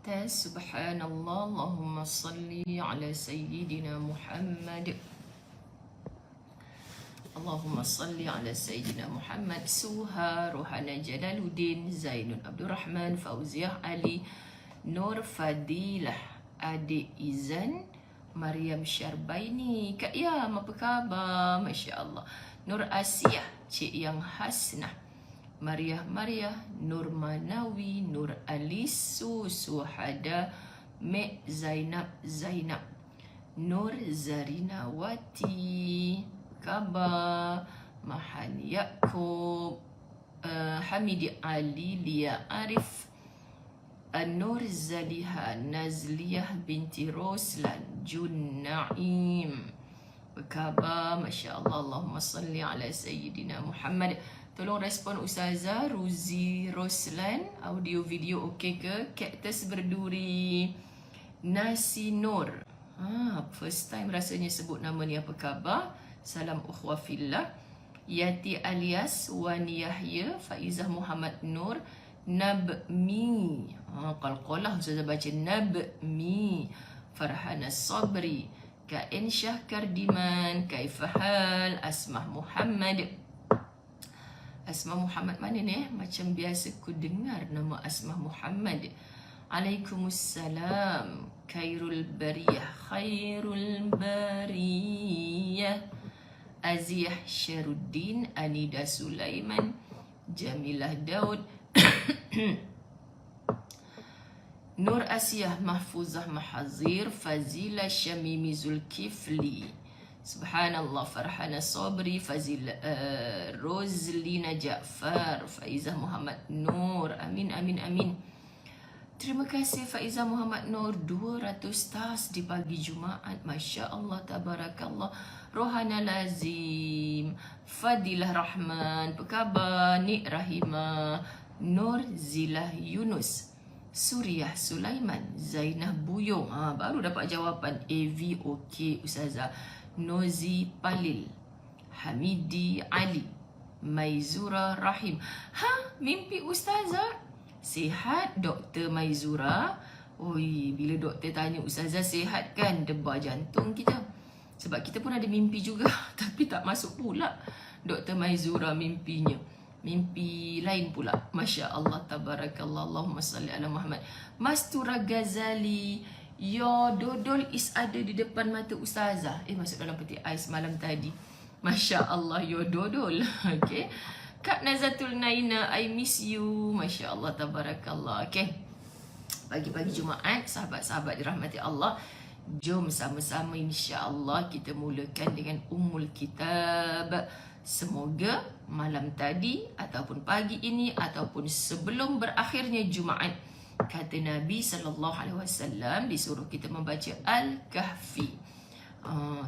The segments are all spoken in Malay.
tes. Subhanallah, Allahumma salli ala Sayyidina Muhammad. Allahumma salli ala Sayyidina Muhammad. Suha, Rohana Jalaluddin, Zainul Abdurrahman, Fauziah Ali, Nur Fadilah, Adik Izan, Mariam Syarbaini, Kak Yam, apa khabar? Masya Allah. Nur Asiyah, Cik Yang Hasnah, Mariah, Nur Manawi, Nur Alisu, Suhada, Mek Zainab, Nur Zarinawati, Khabar, Mahan Yaakob, Hamidi Ali, Lia Arif, Nur Zaliha, Nazliyah binti Roslan, Jun Naim. Khabar, Masya Allah. Allahumma salli ala Sayyidina Muhammad. Tolong respon Ustazah Ruzi Roslan. Audio video okey ke? Kaktus berduri, Nasi Nur. First time rasanya sebut nama ni. Apa khabar? Salam ukhwah fillah. Yati alias Wan Yahya, Faizah Muhammad Nur, Nabmi. Qalqalah Ustazah baca Nabmi. Farhana Sabri, Kain Syah Kardiman, Kaifahal, Asmah Muhammad. Asmah Muhammad mana ni? Macam biasa ku dengar nama Asmah Muhammad. Alaikumussalam. Khairul Bariyah. Aziyah Syaruddin, Anida Sulaiman, Jamilah Daud, Nur Asiyah Mahfuzah Mahazir, Fazila Syamimi Zulkifli. Subhanallah. Farhana Sabri, Fazil, Rozlina Jaafar, Faizah Muhammad Nur. Amin. Terima kasih Faizah Muhammad Nur. 200 stars di pagi Jumaat. Masya Allah, tabarakallah. Rohana Lazim, Fadilah Rahman, apa khabar? Nik Rahimah, Nur Zilah Yunus, Suriah Sulaiman, Zainah Buyong. Baru dapat jawapan. AV okey Ustazah. Nozi Palil, Hamidi Ali, Maizura Rahim. Mimpi Ustazah. Sihat Dr. Maizura? Oi, bila doktor tanya Ustazah sihat kan, debar jantung kita. Sebab kita pun ada mimpi juga. Tapi tak masuk pula Dr. Maizura mimpinya. Mimpi lain pula. Masya Allah, tabarakallah. Allahumma salli ala Muhammad. Mastura Ghazali, your dodol is ada di depan mata Ustazah. Masuk dalam peti ais malam tadi. Masya Allah, your dodol. Okay. Kak Nazatul Naina, I miss you. Masya Allah, tabarakallah. Okay. Pagi-pagi Jumaat, sahabat-sahabat dirahmati Allah, jom sama-sama insya-Allah kita mulakan dengan Ummul Kitab. Semoga malam tadi ataupun pagi ini ataupun sebelum berakhirnya Jumaat, kata Nabi SAW disuruh kita membaca Al-Kahfi.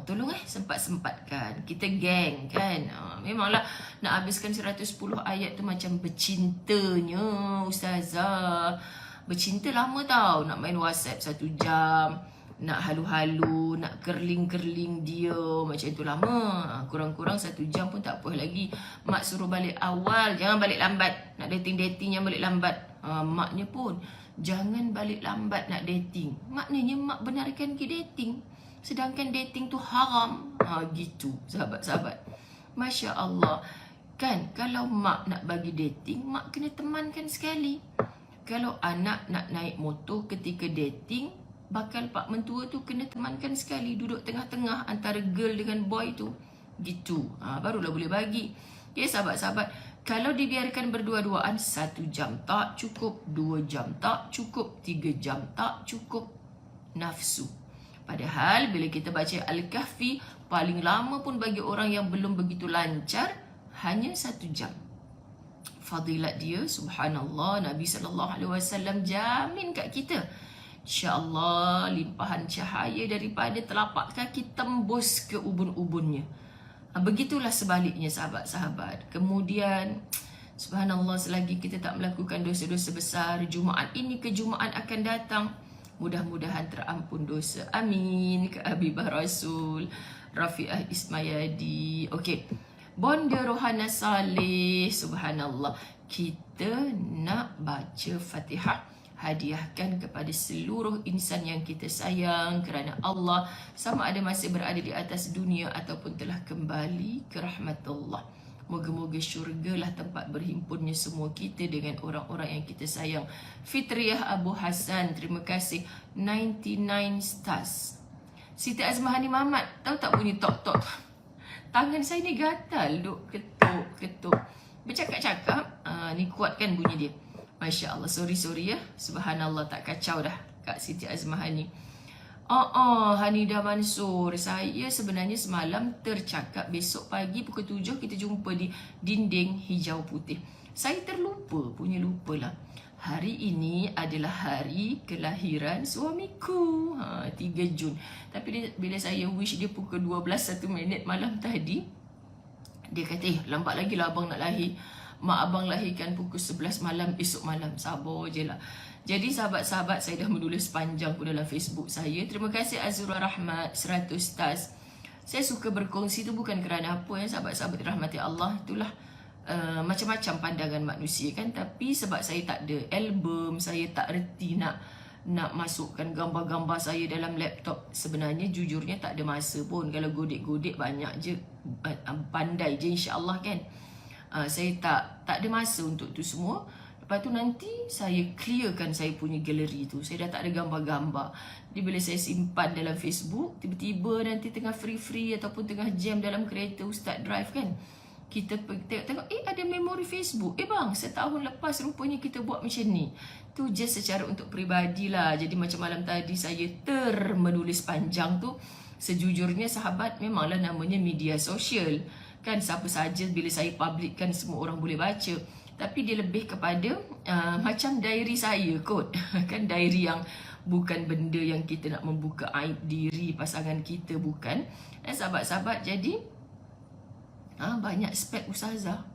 Tolong sempat-sempatkan. Kita geng kan. Memanglah nak habiskan 110 ayat tu macam bercintanya Ustazah. Bercinta lama tau. Nak main WhatsApp 1 jam, nak halu-halu, nak kerling-kerling dia, macam tu lama. Kurang-kurang 1 jam pun tak apa lagi. Mak suruh balik awal, jangan balik lambat. Nak dating-dating yang balik lambat. Maknya pun jangan balik lambat nak dating. Maknanya mak benarkan ke dating, sedangkan dating tu haram. Gitu sahabat-sahabat. Masya Allah. Kan kalau mak nak bagi dating, mak kena temankan sekali. Kalau anak nak naik motor ketika dating, bakal pak mentua tu kena temankan sekali. Duduk tengah-tengah antara girl dengan boy tu. Gitu. Barulah boleh bagi. Okay sahabat-sahabat. Kalau dibiarkan berdua-duaan, 1 jam tak cukup, 2 jam tak cukup, 3 jam tak cukup. Nafsu. Padahal bila kita baca Al-Kahfi, paling lama pun bagi orang yang belum begitu lancar, hanya 1 jam. Fadilat dia, subhanallah, Nabi SAW jamin kat kita. InsyaAllah limpahan cahaya daripada telapak kaki tembus ke ubun-ubunnya. Begitulah sebaliknya sahabat-sahabat. Kemudian subhanallah, selagi kita tak melakukan dosa-dosa besar, Jumaat ini ke Jumaat akan datang, mudah-mudahan terampun dosa. Amin. Ke Habibah Rasul, Rafi'ah Ismayadi. Okey. Bonda Rohana Saleh, subhanallah. Kita nak baca Fatihah. hadiahkan kepada seluruh insan yang kita sayang kerana Allah, sama ada masih berada di atas dunia ataupun telah kembali ke rahmat Allah. Moga-moga syurgalah tempat berhimpunnya semua kita dengan orang-orang yang kita sayang. Fitriah Abu Hassan, terima kasih 99 stars. Siti Azmahani Mamat, tahu tak bunyi tok-tok? Tangan saya ni gatal, duk ketuk. Bercakap-cakap, ni kuat kan bunyi dia. Masya Allah, sorry ya. Subhanallah, tak kacau dah Kak Siti Azmahani. Hanidah Mansur, saya sebenarnya semalam tercakap besok pagi pukul 7 kita jumpa di dinding hijau putih. Saya terlupa, lupalah. Hari ini adalah hari kelahiran suamiku, 3 Jun. Tapi bila saya wish dia pukul 12:01 malam tadi, dia kata, lambat lagi lah abang nak lahir. Mak abang lahirkan pukul 11 malam esok malam. Sabar je lah. Jadi sahabat-sahabat, saya dah menulis panjang pun dalam Facebook saya. Terima kasih Azura Rahmat 100 stars. Saya suka berkongsi tu bukan kerana apa ya sahabat-sahabat dirahmati Allah. Itulah macam-macam pandangan manusia kan. Tapi sebab saya tak ada album, saya tak reti nak masukkan gambar-gambar saya dalam laptop. Sebenarnya jujurnya tak ada masa pun. Kalau godek-godek banyak je, pandai je insya-Allah kan. Saya tak ada masa untuk tu semua. Lepas tu nanti saya clearkan saya punya galeri tu. Saya dah tak ada gambar-gambar. Jadi bila saya simpan dalam Facebook, tiba-tiba nanti tengah free ataupun tengah jam dalam kereta Ustaz Drive kan, kita tengok, ada memori Facebook. Bang, setahun lepas rupanya kita buat macam ni. Tu just secara untuk peribadi lah. Jadi macam malam tadi saya menulis panjang tu. Sejujurnya sahabat, memanglah namanya media sosial kan, siapa saja bila saya publikkan semua orang boleh baca. Tapi dia lebih kepada macam diary saya kot. Kan diary yang bukan benda yang kita nak membuka aib diri pasangan kita, bukan. Sahabat-sahabat, jadi banyak spek ustazah.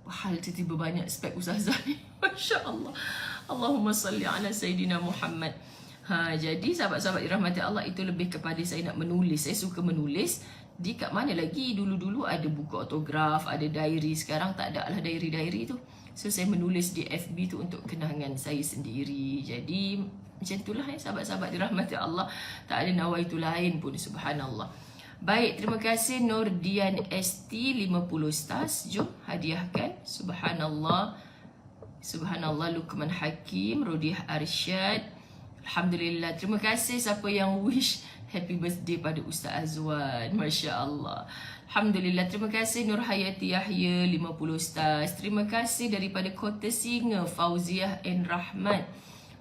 Hal tiba-tiba banyak spek ustazah ni. Masya Allah. Allahumma salli ala Sayyidina Muhammad. Jadi sahabat-sahabat dirahmati Allah, itu lebih kepada saya nak menulis. Saya suka menulis. Di kat mana lagi, dulu-dulu ada buku autograf, ada diary. Sekarang tak ada lah diary-diary tu. So saya menulis di FB tu untuk kenangan saya sendiri. Jadi macam itulah sahabat-sahabat dirahmati Allah. Tak ada nawaitu lain pun, subhanallah. Baik, terima kasih Nurdian ST 50 stars. Jom hadiahkan. Subhanallah. Subhanallah. Luqman Hakim, Rodiah Arsyad. Alhamdulillah. Terima kasih siapa yang wish happy birthday pada Ustaz Azwan. Masya Allah. Alhamdulillah. Terima kasih Nur Hayati Yahya 50 stars. Terima kasih daripada Kota Singa Fauziah N. Rahmat.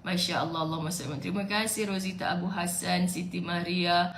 Masya Allah. Allahumma sallam. Terima kasih Rozita Abu Hassan, Siti Maria,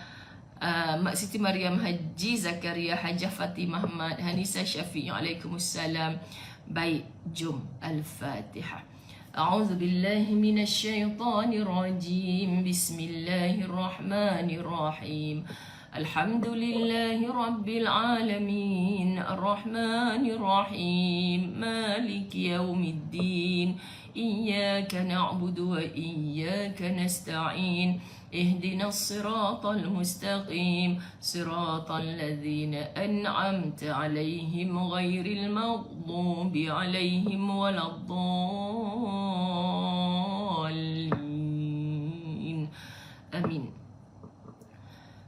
Mak Siti Mariam Haji Zakaria, Hajah Fatimah Ahmad, Hanisa Syafiq. Waalaikumsalam. Baik, jom Al-Fatihah. A'udzu billahi minasy syaithanir rajim. Bismillahirrahmanirrahim. Alhamdulillahi rabbil alamin. Arrahmanir rahim. Maliki yaumiddin. Iyyaka na'budu wa iyyaka nasta'in. اهدنا الصراط المستقيم صراط الذين أنعمت عليهم غير المغضوب عليهم ولا الضالين آمين.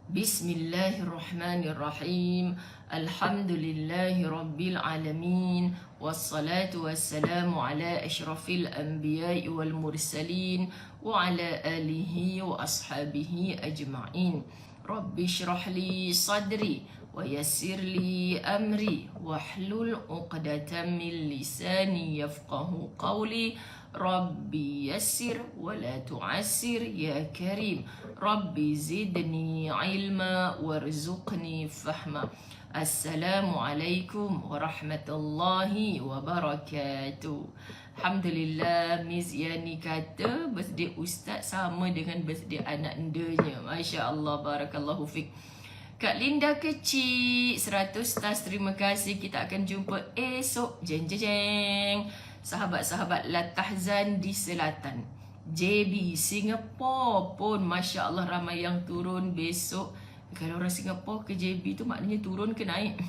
بسم الله الرحمن الرحيم. الحمد لله رب العالمين والصلاة والسلام على أشرف الأنبياء والمرسلين وعلى آله وأصحابه أجمعين. رب اشرح لي صدري ويسر لي أمري واحلل عقدة من لساني يفقه قولي. ربي يسر ولا تعسر يا كريم. ربي زدني علما وارزقني فهما. Assalamualaikum warahmatullahi wabarakatuh. Alhamdulillah, Miss Yani kata birthday Ustaz sama dengan birthday anak endanya. Masya Allah, barakallahu fiq. Kak Linda kecil 100 stars, terima kasih. Kita akan jumpa esok. Jeng jeng jeng. Sahabat-sahabat La Tahzan di Selatan, JB Singapore pun Masya Allah ramai yang turun besok. Kalau orang Singapura ke JB tu maknanya turun ke naik?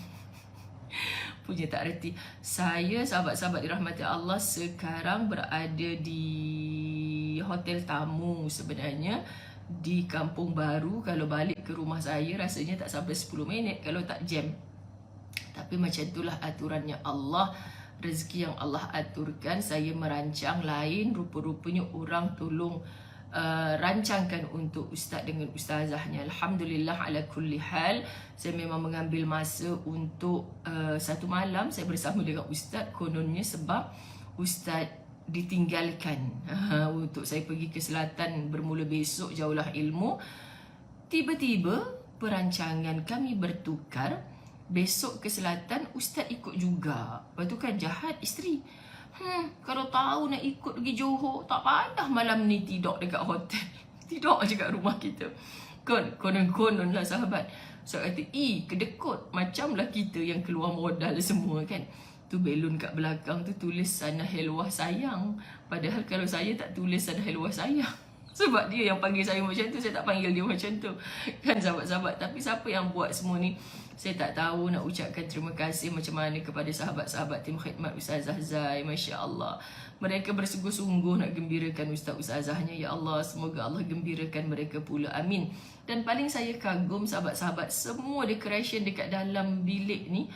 Punya tak reti. Saya sahabat-sahabat dirahmati Allah sekarang berada di dia hotel tamu sebenarnya di Kampung Baru. Kalau balik ke rumah saya rasanya tak sampai 10 minit kalau tak jam. Tapi macam itulah aturannya Allah, rezeki yang Allah aturkan. Saya merancang lain, rupa-rupanya orang tolong rancangkan untuk ustaz dengan ustazahnya. Alhamdulillah ala kulli hal. Saya memang mengambil masa untuk 1 malam saya bersama dengan ustaz, kononnya sebab ustaz ditinggalkan untuk saya pergi ke selatan bermula besok, jauhlah ilmu. Tiba-tiba perancangan kami bertukar, besok ke selatan ustaz ikut juga. Lepas tu kan jahat isteri, kalau tahu nak ikut pergi Johor, tak payah malam ni tidur dekat hotel, tidur je kat rumah kita. Konon-konon lah sahabat. So kata, kedekut macamlah kita yang keluar modal semua kan. Tu belon kat belakang tu tulis sana helwah sayang. Padahal kalau saya tak tulis sana helwah sayang, sebab dia yang panggil saya macam tu, saya tak panggil dia macam tu. Kan sahabat-sahabat. Tapi siapa yang buat semua ni, saya tak tahu. Nak ucapkan terima kasih macam mana kepada sahabat-sahabat tim khidmat Ustazah Zai. Masya Allah, mereka bersungguh-sungguh nak gembirakan ustaz-ustazahnya. Ya Allah, semoga Allah gembirakan mereka pula. Amin. Dan paling saya kagum sahabat-sahabat, semua decoration dekat dalam bilik ni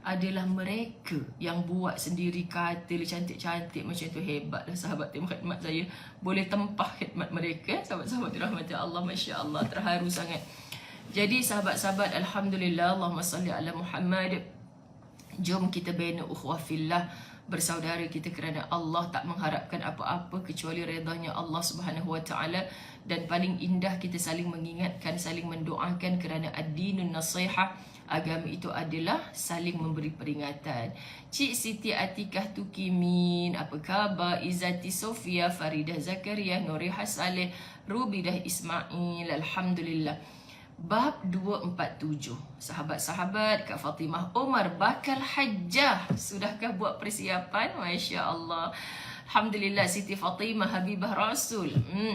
adalah mereka yang buat sendiri. Katil cantik-cantik macam tu, hebatlah sahabat tim khidmat saya. Boleh tempah khidmat mereka. Sahabat-sahabat dirahmati Allah, Masya Allah, terharu sangat. Jadi sahabat-sahabat, Alhamdulillah, Allahumma salli ala Muhammad. Jom kita bina ukhuwah fillah, bersaudara kita kerana Allah, tak mengharapkan apa-apa kecuali redanya Allah Subhanahu wa taala. Dan paling indah kita saling mengingatkan, saling mendoakan kerana ad-dinun nasihah, agama itu adalah saling memberi peringatan. Cik Siti Atikah Tukimin, apa khabar? Izzati Sofia, Faridah Zakaria, Nuriha Saleh, Rubidah Ismail, Alhamdulillah. Bab 247. Sahabat-sahabat, Kak Fatimah Omar bakal hajjah. Sudahkah buat persiapan? Masya Allah. Alhamdulillah. Siti Fatimah Habibah Rasul,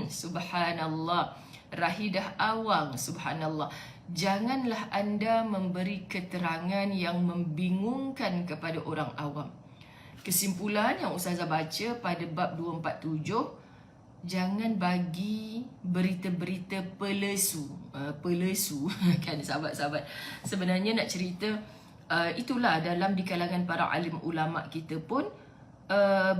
subhanallah. Rahidah Awang, subhanallah. Janganlah anda memberi keterangan yang membingungkan kepada orang awam. Kesimpulan yang Ustazah baca pada bab 247, jangan bagi berita-berita pelesu. Kan sahabat-sahabat. Sebenarnya nak cerita, itulah dalam di kalangan para alim ulama kita pun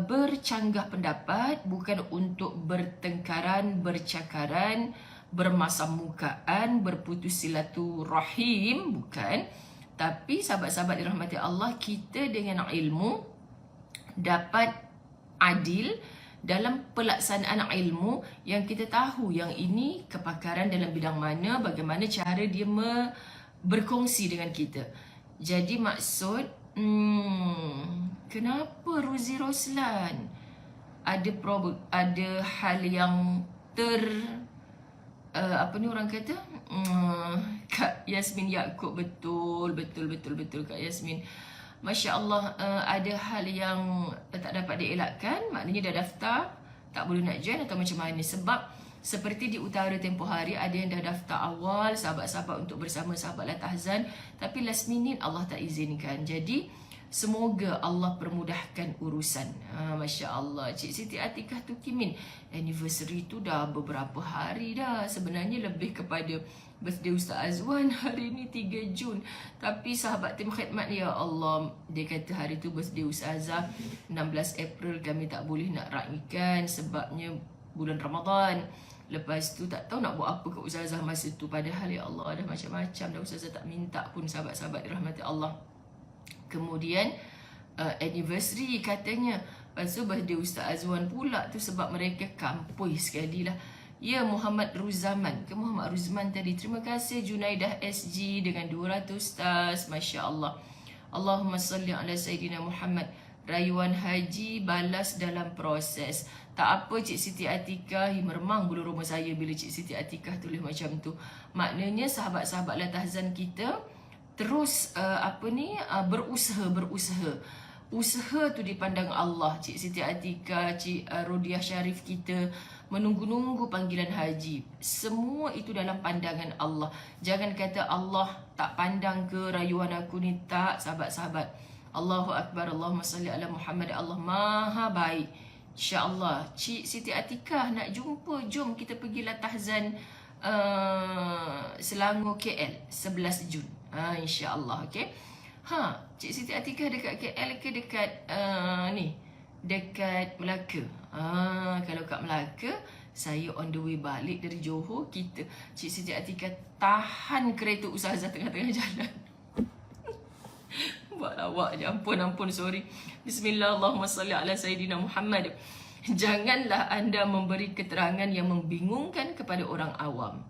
bercanggah pendapat, bukan untuk bertengkaran, bercakaran, bermasamukaan, berputus silaturahim, bukan. Tapi sahabat-sahabat dirahmati Allah, kita dengan ilmu dapat adil dalam pelaksanaan ilmu yang kita tahu yang ini kepakaran dalam bidang mana, bagaimana cara dia berkongsi dengan kita. Jadi maksud, kenapa Ruzi Roslan ada hal yang apa ni orang kata, Kak Yasmin Yaakob, betul Kak Yasmin, Masya Allah, ada hal yang tak dapat dielakkan. Maknanya dah daftar, tak boleh nak join atau macam mana. Sebab seperti di utara tempoh hari, ada yang dah daftar awal, sahabat-sahabat untuk bersama sahabat Latahzan, tapi last minute Allah tak izinkan. Jadi semoga Allah permudahkan urusan. Masya Allah. Cik Siti Atikah Tukimin, anniversary tu dah beberapa hari dah. Sebenarnya lebih kepada birthday Ustaz Azwan hari ni 3 Jun. Tapi sahabat tim khidmat, ya Allah, dia kata hari tu birthday Ustazah 16 April, kami tak boleh nak raikan sebabnya bulan Ramadan. Lepas tu tak tahu nak buat apa ke Ustazah masa tu. Padahal ya Allah, ada macam-macam dah Ustazah tak minta pun, sahabat-sahabat dirahmati Allah. Kemudian anniversary katanya. Lepas tu birthday Ustaz Azwan pula tu sebab mereka kampui sekali lah. Ya, Muhammad Ruzaman. Ke Muhammad Ruzman tadi. Terima kasih Junaidah SG dengan 200 stars. Masya Allah. Allahumma salli ala Sayyidina Muhammad. Rayuan haji balas dalam proses. Tak apa Cik Siti Atikah, meremang bulu rumah saya bila Cik Siti Atikah tulis macam tu. Maknanya sahabat-sahabat Latahzan kita terus berusaha. Usaha tu dipandang Allah. Cik Siti Atikah, Cik Rodiah Syarif kita menunggu-nunggu panggilan haji. Semua itu dalam pandangan Allah. Jangan kata Allah tak pandang ke rayuan aku ni. Tak, sahabat-sahabat. Allahu Akbar, Allahumma salli ala Muhammad. Allah maha baik. InsyaAllah. Cik Siti Atikah nak jumpa, jom kita pergilah tahzan Selangor KL 11 Jun. InsyaAllah. Okay. Cik Siti Atikah dekat KL ke dekat ni? Dekat Melaka. Kalau kat Melaka, saya on the way balik dari Johor, Cik Siti Atikah tahan kereta Ustazah tengah-tengah jalan. Buat lawak je. Ampun, sorry. Bismillah, Allahumma salli ala Sayyidina Muhammad. Janganlah anda memberi keterangan yang membingungkan kepada orang awam.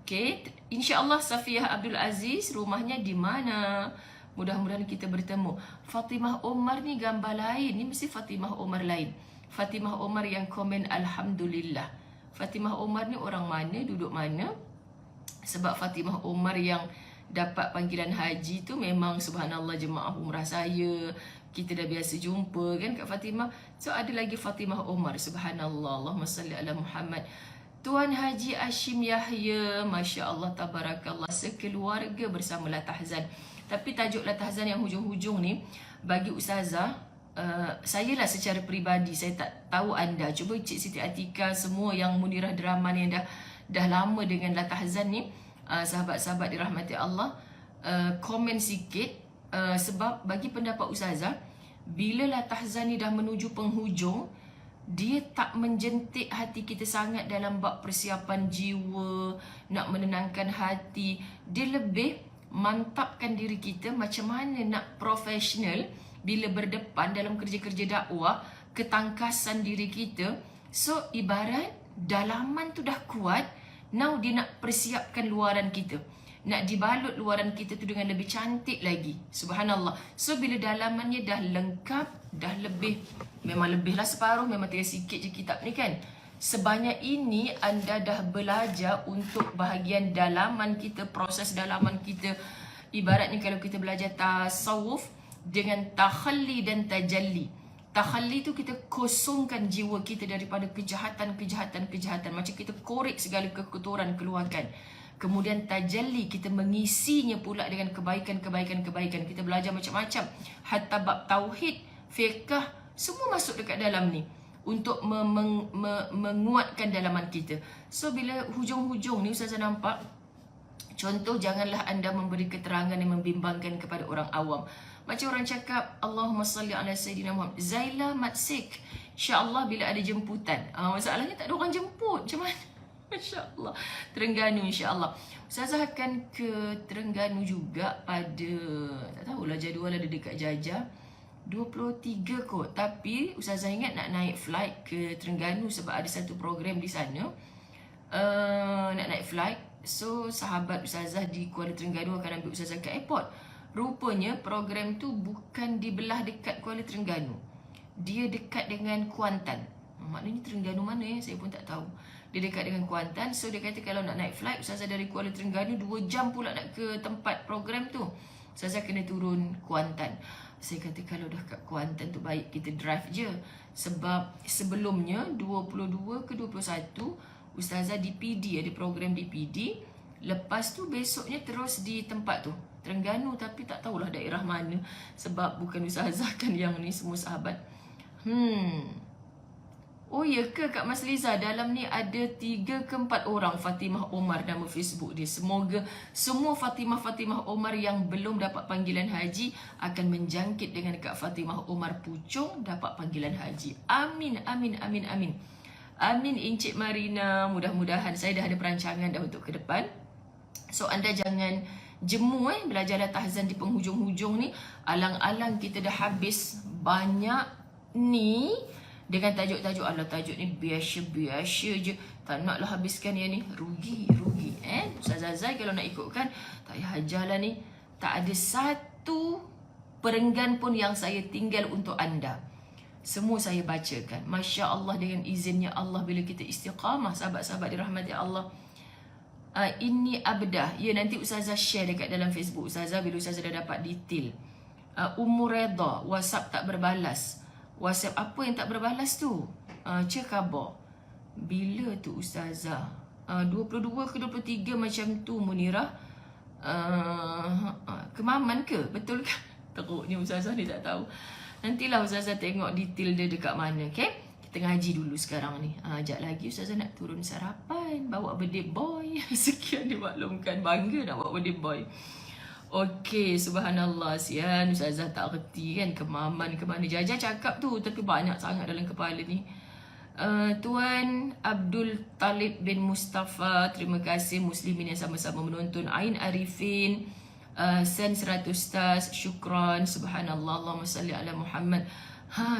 Okay, insyaAllah Safiyah Abdul Aziz rumahnya di mana? Mudah-mudahan kita bertemu. Fatimah Omar ni gambar lain. Ni mesti Fatimah Omar lain. Fatimah Omar yang komen Alhamdulillah. Fatimah Omar ni orang mana, duduk mana? Sebab Fatimah Omar yang dapat panggilan haji tu memang subhanallah jemaah umrah saya. Kita dah biasa jumpa kan Kak Fatimah. So ada lagi Fatimah Omar, subhanallah. Allahumma salli ala Muhammad. Tuan Haji Ashim Yahya, Masya Allah, tabarakallah, sekeluarga bersama Latahzan. Tapi tajuk Latahzan yang hujung-hujung ni, bagi Ustazah, saya lah secara peribadi, saya tak tahu anda. Cuba Cik Siti Atikah, semua yang Munirah Drama ni yang dah lama dengan Latahzan ni, sahabat-sahabat dirahmati Allah, komen sikit. Sebab bagi pendapat Ustazah, bila Latahzan ni dah menuju penghujung, dia tak menjentik hati kita sangat dalam bab persiapan jiwa, nak menenangkan hati. Dia lebih mantapkan diri kita macam mana nak profesional bila berdepan dalam kerja-kerja dakwah, ketangkasan diri kita. So ibarat dalaman tu dah kuat, now dia nak persiapkan luaran kita, nak dibalut luaran kita tu dengan lebih cantik lagi. Subhanallah. So bila dalamannya dah lengkap, dah lebih, memang lebihlah separuh, memang tinggal sikit je kitab ni kan. Sebanyak ini anda dah belajar untuk bahagian dalaman kita, proses dalaman kita. Ibaratnya kalau kita belajar tasawuf dengan takhalli dan tajalli. Takhalli tu kita kosongkan jiwa kita daripada kejahatan-kejahatan. Macam kita korek segala kekotoran, keluarkan. Kemudian tajalli, kita mengisinya pula dengan kebaikan. Kita belajar macam-macam. Hatta bab tauhid, fiqh, semua masuk dekat dalam ni untuk menguatkan dalaman kita. So bila hujung-hujung ni Ustazah nampak, contoh, janganlah anda memberi keterangan yang membimbangkan kepada orang awam. Macam orang cakap Allahumma salli ala Sayyidina Muhammad, Zaila Matsik, InsyaAllah bila ada jemputan. Masalahnya tak ada orang jemput, macam mana? Masya Allah. Terengganu insya-Allah. Ustazah akan ke Terengganu juga pada, tak tahulah jadual ada dekat Jajah, 23 kot. Tapi Ustazah ingat nak naik flight ke Terengganu sebab ada satu program di sana. Nak naik flight. So sahabat Ustazah di Kuala Terengganu akan ambil Ustazah ke airport. Rupanya program tu bukan dibelah dekat Kuala Terengganu. Dia dekat dengan Kuantan. Maknanya Terengganu mana saya pun tak tahu. Dia dekat dengan Kuantan. So dia kata kalau nak naik flight, Ustazah dari Kuala Terengganu 2 jam pula nak ke tempat program tu. Ustazah kena turun Kuantan. Saya kata kalau dah kat Kuantan tu baik kita drive je. Sebab sebelumnya 22 ke 21 Ustazah di PD, ada program di PD. Lepas tu besoknya terus di tempat tu, Terengganu, tapi tak tahulah daerah mana. Sebab bukan Ustazah kan yang ni, semua sahabat. Oh ya ke Kak Mas Liza, dalam ni ada 3 ke 4 orang Fatimah Omar nama Facebook dia. Semoga semua Fatimah Omar yang belum dapat panggilan haji akan menjangkit dengan Kak Fatimah Omar Puchong dapat panggilan haji. Amin, amin, amin, amin. Amin Encik Marina, mudah-mudahan. Saya dah ada perancangan dah untuk ke depan. So anda jangan jemu belajar tahzan di penghujung-hujung ni. Alang-alang kita dah habis banyak ni dengan tajuk-tajuk. Alah, tajuk ni biasa-biasa je, tak naklah habiskan yang ni. Rugi Ustazah Zai kalau nak ikutkan, tak payah ajarlah ni. Tak ada satu perenggan pun yang saya tinggal untuk anda. Semua saya bacakan. Masya Allah, dengan izinnya Allah, bila kita istiqamah, sahabat-sahabat dirahmati Allah. Ini abdah. Ya, nanti Ustazah share dekat dalam Facebook Ustazah bila Ustazah dah dapat detail. Umur Reda, WhatsApp tak berbalas. WhatsApp apa yang tak berbalas tu? Cek khabar. Bila tu Ustazah? 22 ke 23 macam tu Munirah. Kemaman ke? Betul ke? Teruknya Ustazah ni tak tahu. Nantilah Ustazah tengok detail dia dekat mana, okay? Kita ngaji dulu sekarang ni. Sekejap lagi Ustazah nak turun sarapan, bawa birthday boy. Sekian dimaklumkan, bangga nak bawa birthday boy. Okey, subhanallah, sian Ustazah tak reti kan kemaman ke mana. Jaja cakap tu tapi banyak sangat dalam kepala ni. Tuan Abdul Talib bin Mustafa, terima kasih. Muslimin yang sama-sama menonton. Ain Arifin, Sen 100 stars, syukran, subhanallah, Allahumma salli ala Muhammad.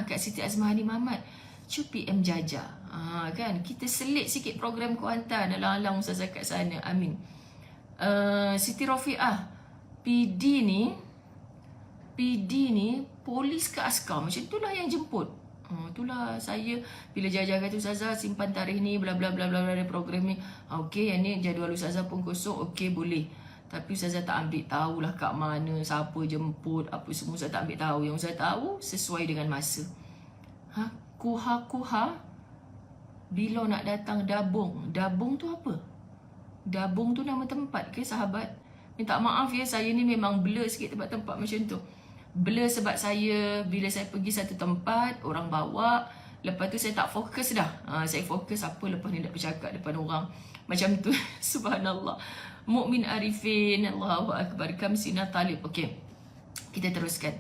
Kak Siti Azmahani Mamat, cupi PM Jaja. Kan kita selit sikit program Kuantan, alang-alang Ustazah kat sana. Amin. Siti Rafiah, PD ni polis ke askar, macam itulah yang jemput. Itulah saya bila Jaja kata Ustazah simpan tarikh ni bla bla bla bla program ni. Okey, yang ni jadual Ustazah pun kosong, okey boleh. Tapi Ustazah tak ambil tahulah kat mana, siapa jemput, apa semua Ustazah tak ambil tahu. Yang Ustazah tahu sesuai dengan masa. Kuha bila nak datang Dabung. Dabung tu apa? Dabung tu nama tempat ke sahabat? Minta maaf ya, saya ni memang blur sikit tempat-tempat macam tu. Blur sebab saya bila saya pergi satu tempat, orang bawa, lepas tu saya tak fokus dah. Saya fokus apa lepas ni nak bercakap depan orang. Macam tu. Subhanallah. Mukmin Arifin, Allahu Akbar. Kamsina Talib. Okey, kita teruskan.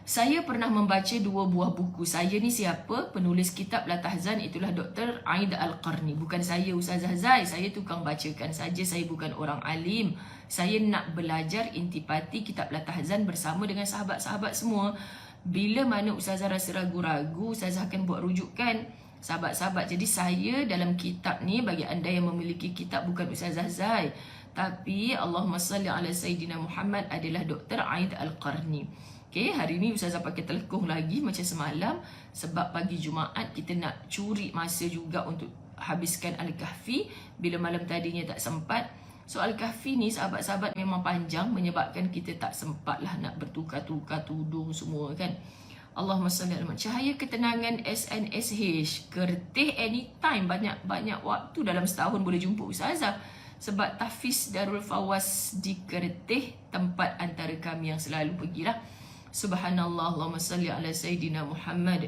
Saya pernah membaca 2 buah buku. Saya ni siapa? Penulis kitab La Tahzan itulah Dr. Aid Al-Qarni. Bukan saya Ustazah Zai. Saya tukang bacakan saja. Saya bukan orang alim. Saya nak belajar intipati kitab La Tahzan bersama dengan sahabat-sahabat semua. Bila mana Ustazah rasa ragu-ragu, Ustazah akan buat rujukan sahabat-sahabat. Jadi saya dalam kitab ni, bagi anda yang memiliki kitab, bukan Ustazah Zai, tapi Allahumma salli ala Sayyidina Muhammad adalah Dr. Aid Al-Qarni. Okay, hari ni Ustazah pakai telekung lagi macam semalam. Sebab pagi Jumaat kita nak curi masa juga untuk habiskan Al-Kahfi. Bila malam tadinya tak sempat. So Al-Kahfi ni sahabat-sahabat memang panjang, menyebabkan kita tak sempat lah nak bertukar-tukar tudung semua kan. Allahumma salli ala Muhammad. Cahaya Ketenangan SNSH, Kertih anytime. Banyak waktu dalam setahun boleh jumpa Ustazah. Sebab Tahfiz Darul Fawaz di Kertih, tempat antara kami yang selalu pergilah. Subhanallah, Allahumma salli ala Sayyidina Muhammad.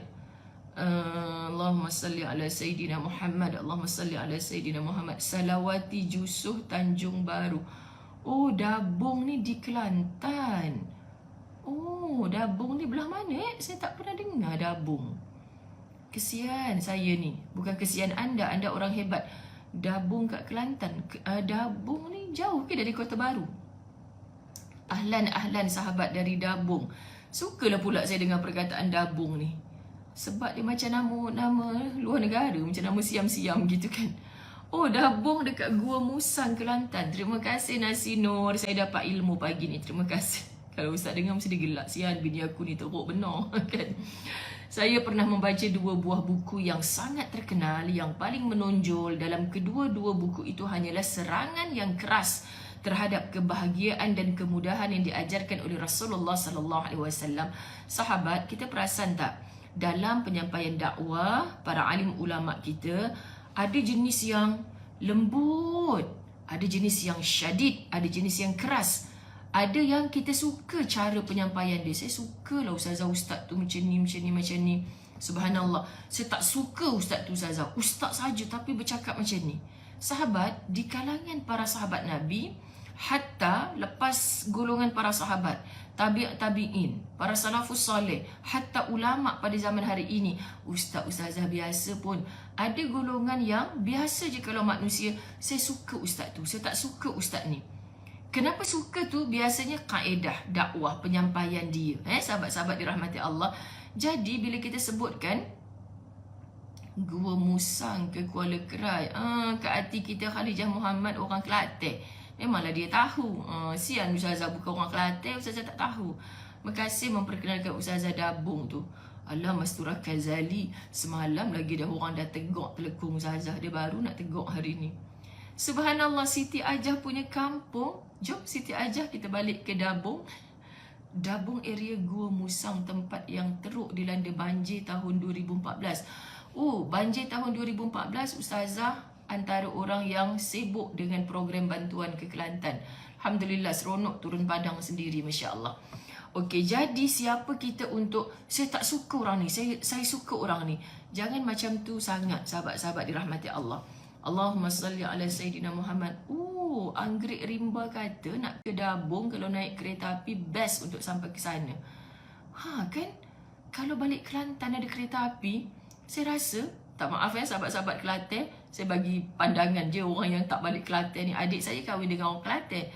Allahumma salli ala Sayyidina Muhammad. Allahumma salli ala Sayyidina Muhammad. Salawati Jusuh, Tanjung Baru. Oh, Dabung ni di Kelantan. Oh, Dabung ni belah mana? Saya tak pernah dengar Dabung. Kesian saya ni. Bukan kesian anda, anda orang hebat. Dabung kat Kelantan. Dabung ni jauh ke dari Kota Baru? Ahlan sahabat dari Dabung. Sukalah pula saya dengar perkataan Dabung ni. Sebab dia macam nama luar negara, macam nama siam-siam gitu kan. Oh, Dabung dekat Gua Musang, Kelantan. Terima kasih Nasi Nur. Saya dapat ilmu pagi ni. Terima kasih. Kalau Ustaz dengar mesti dia gelak. Sian, bini aku ni teruk benar kan. Saya pernah membaca 2 buah buku yang sangat terkenal. Yang paling menonjol dalam kedua-dua buku itu hanyalah serangan yang keras terhadap kebahagiaan dan kemudahan yang diajarkan oleh Rasulullah sallallahu alaihi wasallam. Sahabat, kita perasan tak dalam penyampaian dakwah para alim ulama kita ada jenis yang lembut, ada jenis yang syadid, ada jenis yang keras. Ada yang kita suka cara penyampaian dia. Saya sukalah ustaz tu macam ni. Subhanallah. Saya tak suka ustaz tu ustaz saja tapi bercakap macam ni. Sahabat, di kalangan para sahabat Nabi, hatta lepas golongan para sahabat, tabi'in, para salafus soleh, hatta ulama pada zaman hari ini, ustazah biasa pun ada golongan yang biasa je kalau manusia. Saya suka ustaz tu, saya tak suka ustaz ni. Kenapa suka tu? Biasanya kaedah dakwah penyampaian dia. Sahabat-sahabat dirahmati Allah. Jadi bila kita sebutkan Gua Musang ke Kuala Kerai, kat hati kita Khalijah Muhammad orang Kelantan. Memanglah dia tahu. Sian Ustazah bukan orang Kelantan, Ustazah tak tahu. Makasih memperkenalkan Ustazah Dabung tu. Allah Masturah Kazali. Semalam lagi dah orang dah tegak telekung Ustazah. Dia baru nak tegak hari ni. Subhanallah, Siti Ajah punya kampung. Jom Siti Ajah kita balik ke Dabung. Dabung area Gua Musang, tempat yang teruk dilanda banjir tahun 2014. Banjir tahun 2014, Ustazah antara orang yang sibuk dengan program bantuan ke Kelantan. Alhamdulillah, seronok turun padang sendiri, Masya Allah. Okey, jadi siapa kita untuk saya tak suka orang ni, saya suka orang ni. Jangan macam tu sangat, sahabat-sahabat dirahmati Allah. Allahumma salli ala Sayyidina Muhammad. Anggrek rimba kata nak ke Dabung kalau naik kereta api best untuk sampai ke sana. Kan? Kalau balik Kelantan ada kereta api, saya rasa, tak maaf ya sahabat-sahabat Kelantan, saya bagi pandangan je orang yang tak balik Kelantan ni. Adik saya kahwin dengan orang Kelantan.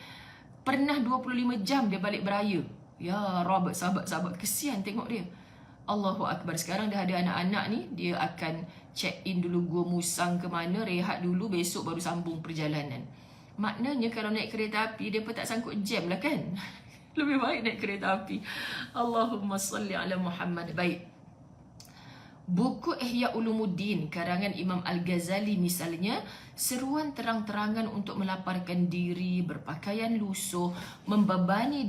Pernah 25 jam dia balik beraya. Ya Robert, sahabat-sahabat, kesian tengok dia. Allahu Akbar. Sekarang dah ada anak-anak ni, dia akan check in dulu Gua Musang ke mana, rehat dulu, besok baru sambung perjalanan. Maknanya kalau naik kereta api, dia pun tak sangkut jam lah kan. Lebih baik naik kereta api. Allahumma salli ala Muhammad. Baik. Buku Ihya Ulumuddin karangan Imam Al-Ghazali misalnya, seruan terang-terangan untuk melaparkan diri, berpakaian lusuh, membebani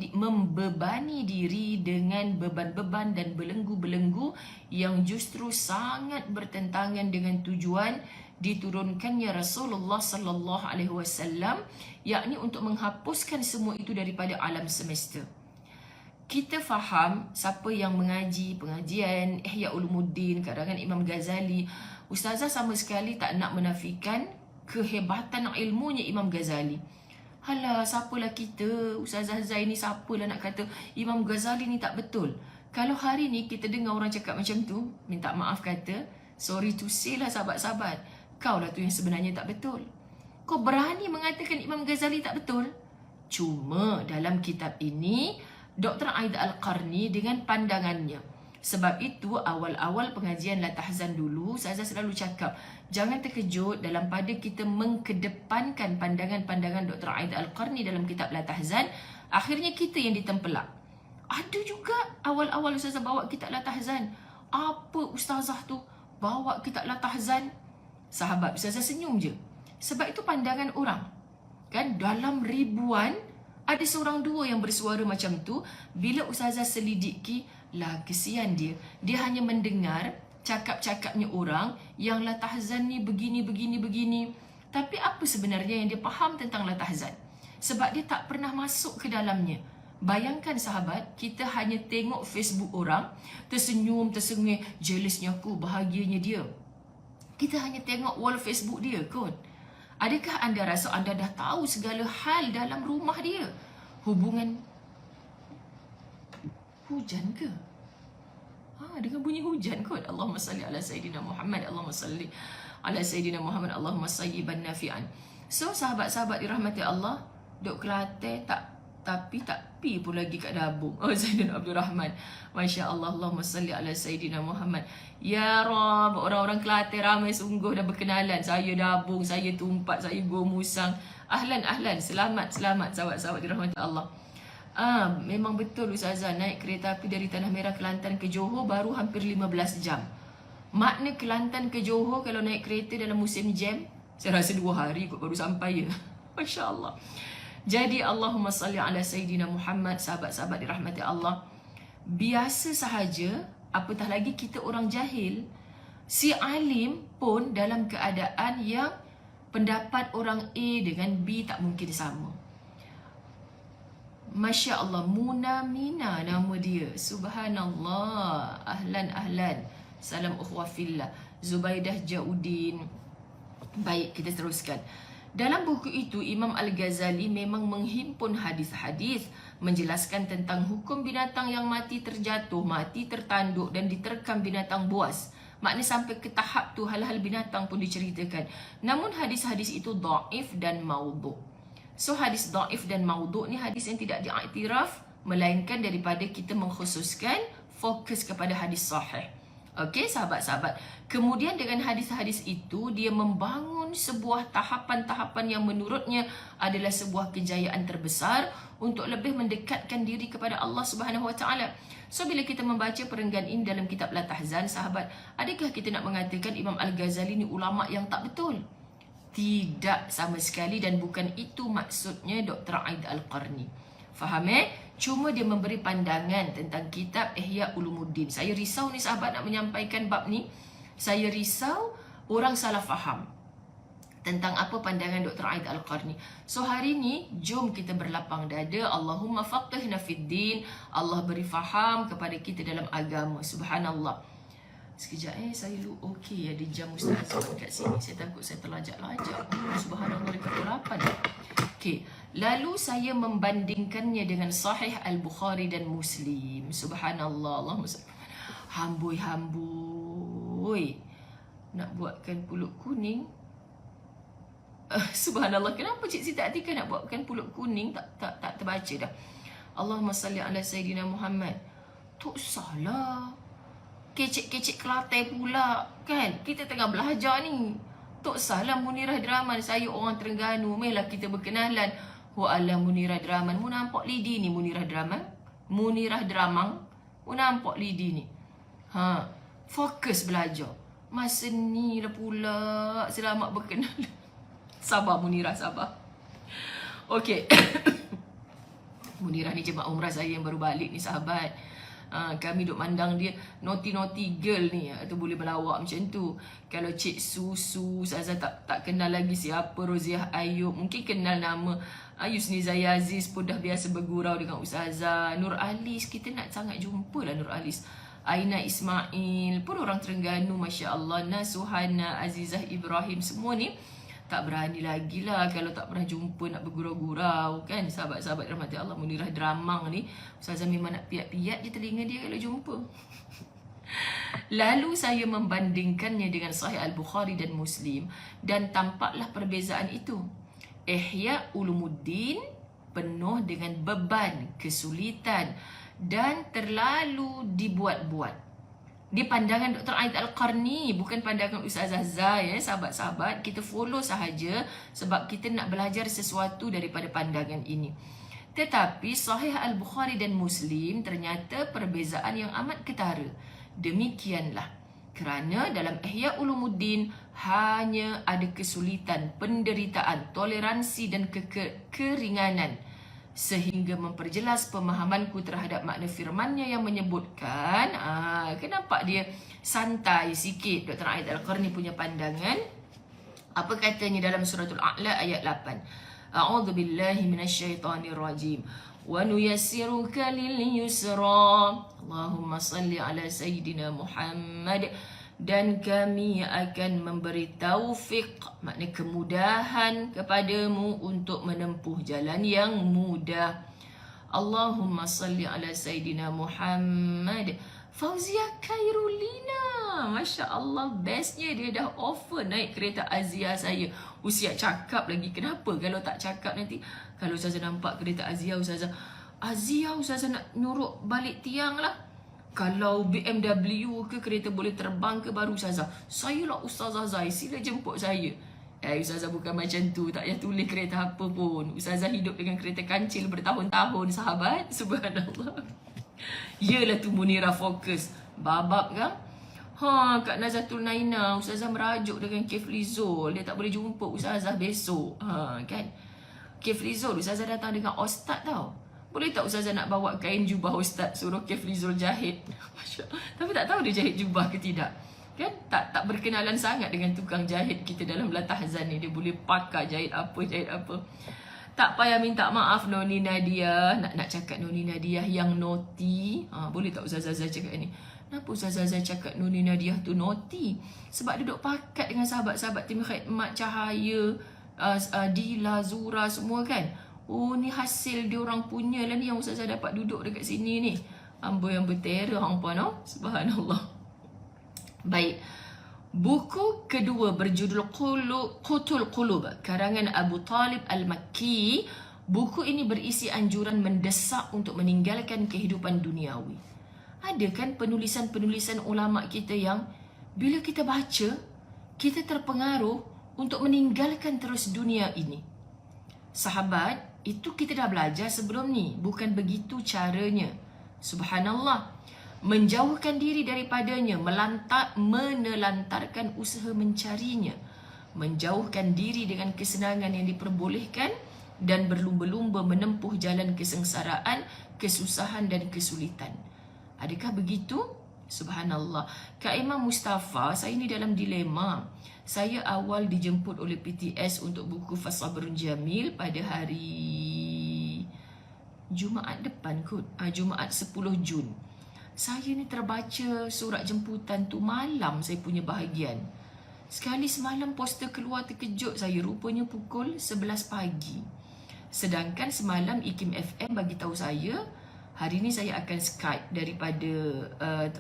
diri dengan beban-beban dan belenggu-belenggu yang justru sangat bertentangan dengan tujuan diturunkannya Rasulullah sallallahu alaihi wasallam, yakni untuk menghapuskan semua itu daripada alam semesta. Kita faham siapa yang mengaji pengajian Ihya Ulumuddin karangan Imam Ghazali, ustazah sama sekali tak nak menafikan kehebatan ilmunya Imam Ghazali. Halah, siapalah kita, Ustazah Zaini, siapalah nak kata Imam Ghazali ni tak betul. Kalau hari ni kita dengar orang cakap macam tu, minta maaf kata, sorry to say lah sahabat-sahabat, kau lah tu yang sebenarnya tak betul. Kau berani mengatakan Imam Ghazali tak betul? Cuma dalam kitab ini Dr. Aida Al-Qarni dengan pandangannya. Sebab itu awal-awal pengajian La Tahzan dulu, saya selalu cakap, jangan terkejut dalam pada kita mengkedepankan pandangan-pandangan Dr. Aida Al-Qarni dalam kitab La Tahzan, akhirnya kita yang ditempelak. Ada juga awal-awal ustazah bawa kitab La Tahzan. Apa ustazah tu bawa kitab La Tahzan? Sahabat, ustazah senyum je. Sebab itu pandangan orang. Kan dalam ribuan ada seorang dua yang bersuara macam tu. Bila ustazah selidiki, lah kesian dia. Dia hanya mendengar cakap-cakapnya orang yang La Tahzan ni begini. Tapi apa sebenarnya yang dia faham tentang La Tahzan? Sebab dia tak pernah masuk ke dalamnya. Bayangkan sahabat, kita hanya tengok Facebook orang, tersenyum, tersengih, jealousnya aku, bahagianya dia. Kita hanya tengok wall Facebook dia kot. Adakah anda rasa anda dah tahu segala hal dalam rumah dia? Hubungan hujan ke? Dengan bunyi hujan kot. Allahumma salli ala Sayyidina Muhammad. Allahumma salli ala Sayyidina Muhammad. Allahumma sayyiban nafi'an. So sahabat-sahabat dirahmati Allah, duk Kelantan tapi tak pi pun lagi kat Dabung. Zainul Abdul Rahman. Masya Allah. Allahumma salli ala Sayyidina Muhammad. Ya Rab, orang-orang Kelantan ramai sungguh dah berkenalan. Saya Dabung, saya Tumpat, saya Gua Musang. Ahlan. Selamat sahabat-sahabat dirahmati Allah. Memang betul ustazah, naik kereta api dari Tanah Merah Kelantan ke Johor baru hampir 15 jam. Makna Kelantan ke Johor kalau naik kereta dalam musim jam, saya rasa 2 hari kot baru sampai ya. Masya Allah. Jadi Allahumma salli ala Sayyidina Muhammad. Sahabat-sahabat dirahmati Allah, biasa sahaja, apatah lagi kita orang jahil. Si alim pun dalam keadaan yang pendapat orang A dengan B tak mungkin sama. Masya Allah, Muna Mina nama dia. Subhanallah. Ahlan. Salam ukhwah fillah. Zubaidah Jaudin. Baik, kita teruskan. Dalam buku itu, Imam Al-Ghazali memang menghimpun hadis-hadis menjelaskan tentang hukum binatang yang mati terjatuh, mati tertanduk dan diterkam binatang buas. Maknanya sampai ke tahap tu hal-hal binatang pun diceritakan. Namun hadis-hadis itu dhaif dan maudhu'. So hadis dhaif dan maudhu' ni hadis yang tidak diiktiraf, melainkan daripada kita mengkhususkan fokus kepada hadis sahih. Okey sahabat-sahabat. Kemudian dengan hadis-hadis itu, dia membangun sebuah tahapan-tahapan yang menurutnya adalah sebuah kejayaan terbesar untuk lebih mendekatkan diri kepada Allah Subhanahu Wa Taala. So bila kita membaca perenggan ini dalam kitab La Tahzan, sahabat, adakah kita nak mengatakan Imam Al-Ghazali ni ulama yang tak betul? Tidak sama sekali, dan bukan itu maksudnya Dr. Aida Al-Qarni. Faham Cuma dia memberi pandangan tentang kitab Ihya Ulumuddin. Saya risau ni sahabat nak menyampaikan bab ni. Saya risau orang salah faham tentang apa pandangan Dr. Aid Al-Qarni. So hari ni jom kita berlapang dada. Allahumma faqihna fid din. Allah beri faham kepada kita dalam agama. Subhanallah. Sekejap saya okey ada jam ustazah kat sini. Saya takut saya terlajak-lajak. Subhanallah dekat pukul 8. Okey. Lalu saya membandingkannya dengan Sahih Al-Bukhari dan Muslim. Subhanallah. Allahumma hambui. Nak buatkan pulut kuning. Subhanallah, kenapa Cik Siti Atika nak buatkan pulut kuning tak terbaca dah. Allahumma salli ala Sayyidina Muhammad. Tak salah. Kecek-kecek Kelantan pula kan. Kita tengah belajar ni. Tak salah Munirah Draman. Saya orang Terengganu. Mela kita berkenalan. Wa'ala Munirah Draman. Mu nampak lidi ni Munirah Draman. Munirah Dramang. Mu nampak lidi ni. Fokus belajar. Masa ni lah pula. Selamat berkenalan. Sabar Munirah, sabar. Okey. Munirah ni jemaah umrah saya yang baru balik ni sahabat. Kami duk mandang dia naughty girl ni. Tu boleh melawak macam tu. Kalau Cik Susu, Ustazah tak kenal lagi siapa. Roziah Ayub, mungkin kenal nama. Yusniza Aziz pun dah biasa bergurau dengan Ustazah. Nur Alis, kita nak sangat jumpa lah Nur Alis. Aina Ismail pun orang Terengganu, Masya Allah. Nasuhana, Azizah Ibrahim, semua ni tak berani lagi lah kalau tak pernah jumpa nak bergurau-gurau kan. Sahabat-sahabat rahmati Allah, Munirah Dramang ni Ustazah memang nak piat-piat je telinga dia kalau jumpa. Lalu saya membandingkannya dengan Sahih Al-Bukhari dan Muslim dan tampaklah perbezaan itu. Ihya Ulumuddin penuh dengan beban, kesulitan dan terlalu dibuat-buat. Di pandangan Dr. Aid Al-Qarni, bukan pandangan Ustazah Zai. Sahabat-sahabat, kita follow sahaja sebab kita nak belajar sesuatu daripada pandangan ini. Tetapi Sahih Al-Bukhari dan Muslim ternyata perbezaan yang amat ketara. Demikianlah. Kerana dalam Ihya Ulumuddin hanya ada kesulitan, penderitaan, toleransi dan keringanan. Sehingga memperjelas pemahamanku terhadap makna firmannya yang menyebutkan, kenapa dia santai sikit Dr. Aid Al-Qarni punya pandangan. Apa katanya dalam suratul A'la ayat 8? A'udzu billahi minasyaitonir rajim. Wa nuyassiruka lil yusra. Allahumma salli ala Sayyidina Muhammad. Dan kami akan memberi taufik, makna kemudahan kepadamu untuk menempuh jalan yang mudah. Allahumma salli ala Sayyidina Muhammad. Fauzia Khairulina, Masya Allah, bestnya dia dah offer naik kereta Azia saya. Usia cakap lagi, kenapa kalau tak cakap nanti. Kalau Ustazah nampak kereta Azia Ustazah nak nyuruh balik tiang lah. Kalau BMW ke kereta boleh terbang ke baru Ustazah. Saya lah Ustazah Zai, sila jemput saya. Ustazah bukan macam tu, tak payah tulis kereta apa pun. Ustazah hidup dengan kereta kancil bertahun-tahun sahabat. Subhanallah. Yelah tu Munirah fokus. Babak kan? Kak Nazatul Naina, Ustazah merajuk dengan Kifli Zul. Dia tak boleh jumpa Ustazah besok. Kan? Kifli Zul, Ustazah datang dengan Ustaz tau. Boleh tak Ustazah nak bawa kain jubah Ustaz, suruh Kifli Zul jahit. Tapi tak tahu dia jahit jubah ke tidak. Kan? Tak berkenalan sangat dengan tukang jahit kita dalam Latahzan ni. Dia boleh pakar jahit apa. Tak payah minta maaf Noni Nadia. Nak cakap Noni Nadia yang naughty. Boleh tak Ustazah cakap ni? Kenapa Ustazah cakap Noni Nadia tu naughty? Sebab duduk pakat dengan sahabat-sahabat tim khidmat, Cahaya, Dila, Zura semua kan. Ni hasil dia orang punya lah ni yang Ustazah dapat duduk dekat sini ni. Hamba yang berterah hampa no. Subhanallah. Baik. Buku kedua berjudul Qutul Qulub karangan Abu Talib Al-Makki. Buku ini berisi anjuran mendesak untuk meninggalkan kehidupan duniawi. Ada kan penulisan-penulisan ulama kita yang bila kita baca, kita terpengaruh untuk meninggalkan terus dunia ini. Sahabat, itu kita dah belajar sebelum ni. Bukan begitu caranya. Subhanallah. Menjauhkan diri daripadanya, menelantarkan usaha mencarinya. Menjauhkan diri dengan kesenangan yang diperbolehkan dan berlumba-lumba menempuh jalan kesengsaraan, kesusahan dan kesulitan. Adakah begitu? Subhanallah. Kak Imam Mustafa, saya ni dalam dilema. Saya awal dijemput oleh PTS untuk buku Fasabrun Jamil pada hari Jumaat depan kot. Jumaat 10 Jun. Saya ni terbaca surat jemputan tu malam saya punya bahagian. Sekali semalam poster keluar, terkejut saya. Rupanya pukul 11 pagi. Sedangkan semalam IKIM FM bagi tahu saya, hari ni saya akan Skype daripada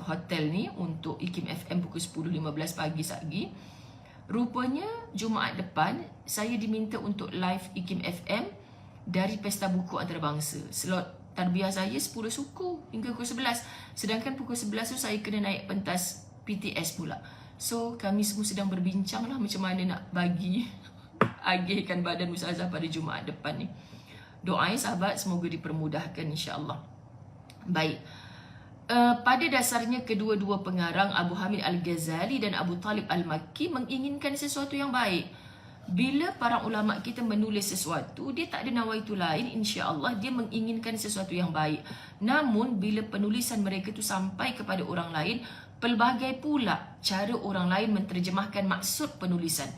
hotel ni untuk IKIM FM pukul 10.15 pagi lagi. Rupanya Jumaat depan saya diminta untuk live IKIM FM dari Pesta Buku Antarabangsa. Slot tarbiyah saya 10 suku hingga pukul 11. Sedangkan pukul 11 tu saya kena naik pentas PTS pula. So kami semua sedang berbincang lah macam mana nak bagi agihkan badan Ustazah pada Jumaat depan ni. Doa sahabat semoga dipermudahkan insya-Allah. Baik. Pada dasarnya kedua-dua pengarang Abu Hamid Al-Ghazali dan Abu Talib Al-Makki menginginkan sesuatu yang baik. Bila para ulama kita menulis sesuatu, dia tak ada nawaitu lain, insya-Allah dia menginginkan sesuatu yang baik. Namun bila penulisan mereka tu sampai kepada orang lain, pelbagai pula cara orang lain menterjemahkan maksud penulisan.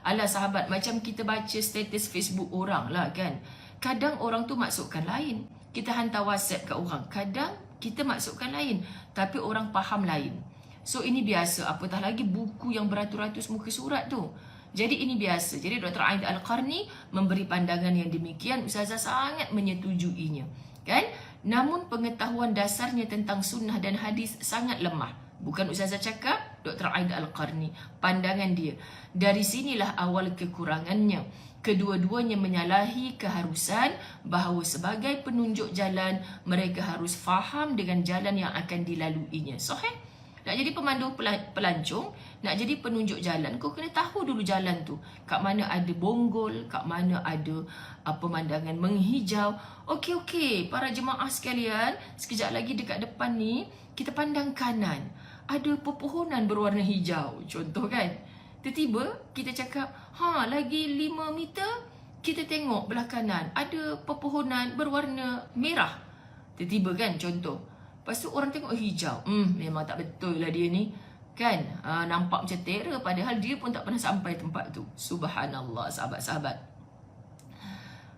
Alah sahabat, macam kita baca status Facebook orang lah kan. Kadang orang tu maksudkan lain. Kita hantar WhatsApp kat orang, kadang kita maksudkan lain, tapi orang faham lain. So ini biasa, apatah lagi buku yang beratus-ratus muka surat tu. Jadi ini biasa. Jadi Dr. Aid Al-Qarni memberi pandangan yang demikian. Ustazah sangat menyetujuinya. Kan? Namun pengetahuan dasarnya tentang sunnah dan hadis sangat lemah. Bukan Ustazah cakap, Dr. Aid Al-Qarni. Pandangan dia. Dari sinilah awal kekurangannya. Kedua-duanya menyalahi keharusan bahawa sebagai penunjuk jalan, mereka harus faham dengan jalan yang akan dilaluinya. Sahih? Nak jadi pemandu pelancong, nak jadi penunjuk jalan, kau kena tahu dulu jalan tu. Kat mana ada bonggol, kat mana ada pemandangan menghijau. Okey, para jemaah sekalian, sekejap lagi dekat depan ni, kita pandang kanan. Ada pepohonan berwarna hijau, contoh kan. Tiba-tiba kita cakap, lagi 5 meter, kita tengok belah kanan, ada pepohonan berwarna merah. Tiba-tiba kan, contoh. Lepas tu orang tengok hijau. Memang tak betul lah dia ni. Kan? Nampak macam terror. Padahal dia pun tak pernah sampai tempat tu. Subhanallah sahabat-sahabat.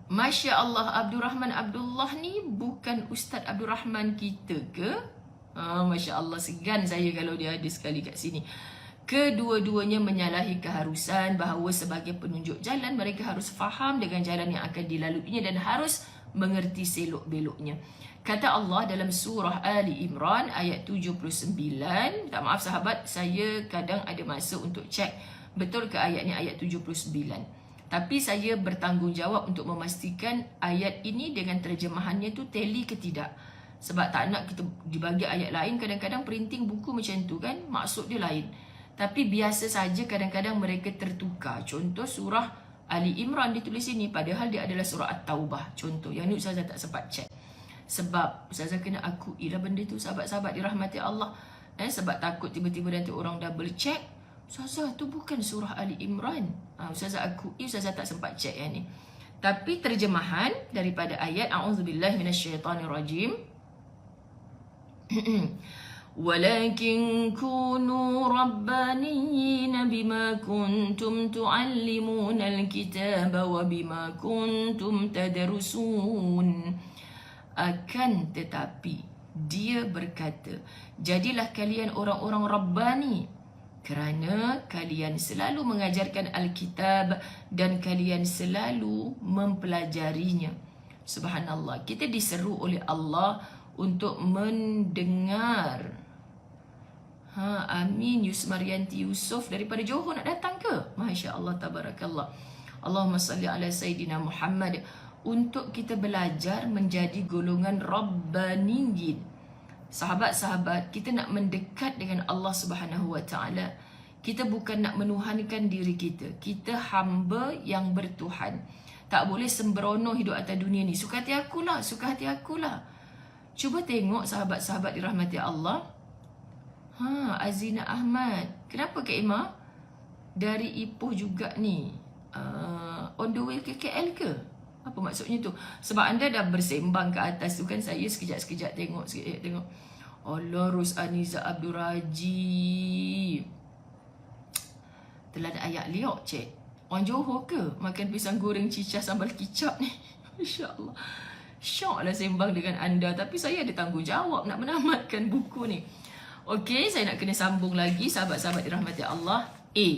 Masya Allah, Abdul Rahman Abdullah ni bukan Ustaz Abdul Rahman kita ke? Masya Allah, segan saya kalau dia ada sekali kat sini. Kedua-duanya menyalahi keharusan bahawa sebagai penunjuk jalan, mereka harus faham dengan jalan yang akan dilaluinya dan harus mengerti selok-beloknya. Kata Allah dalam surah Ali Imran ayat 79. Tak maaf sahabat, saya kadang ada masa untuk cek betul ke ayat ni ayat 79. Tapi saya bertanggungjawab untuk memastikan ayat ini dengan terjemahannya tu tally ke tidak. Sebab tak nak kita dibagi ayat lain, kadang-kadang printing buku macam tu kan, maksud dia lain. Tapi biasa saja kadang-kadang mereka tertukar. Contoh surah Ali Imran ditulis ini padahal dia adalah surah At-Taubah. Contoh, yang ni Ustazah tak sempat cek. Sebab Ustazah kena akui lah benda tu sahabat-sahabat dirahmati Allah. Sebab takut tiba-tiba nanti orang double check. Ustazah tu bukan surah Ali Imran. Ustazah akui, Ustazah tak sempat cek yang ni. Tapi terjemahan daripada ayat A'udzubillahi minasyaitanirrajim. Walakin kunu rabbaniyina bima kuntum tu'allimuna al-kitaba wa bima kuntum tadrusun. Akan tetapi dia berkata, jadilah kalian orang-orang Rabbani kerana kalian selalu mengajarkan Alkitab dan kalian selalu mempelajarinya. Subhanallah, kita diseru oleh Allah untuk mendengar. Amin. Yusmarianti Yusof daripada Johor nak datang ke? Masya Allah, tabarakallah. Allahumma salli ala Sayyidina Muhammad. Untuk kita belajar menjadi golongan Rabbaniyin. Sahabat-sahabat, kita nak mendekat dengan Allah Subhanahu Wa Taala. Kita bukan nak menuhankan diri kita. Kita hamba yang bertuhan. Tak boleh sembrono hidup atas dunia ni. Suka hati akulah, suka hati akulah. Cuba tengok sahabat-sahabat dirahmati Allah. Azina Ahmad. Kenapa Kak Ima? Dari Ipoh juga ni. On the way ke KL ke? Apa maksudnya tu? Sebab anda dah bersembang ke atas tu kan, saya sekejap-sekejap tengok. Allah, Ros Aniza Abdul Raji. Telah ada ayat liok, cik. Orang Johor ke makan pisang goreng cicah sambal kicap ni? Masya Allah. Syok lah sembang dengan anda. Tapi saya ada tanggungjawab nak menamatkan buku ni. Okey, saya nak kena sambung lagi. Sahabat-sahabat dirahmati Allah. A.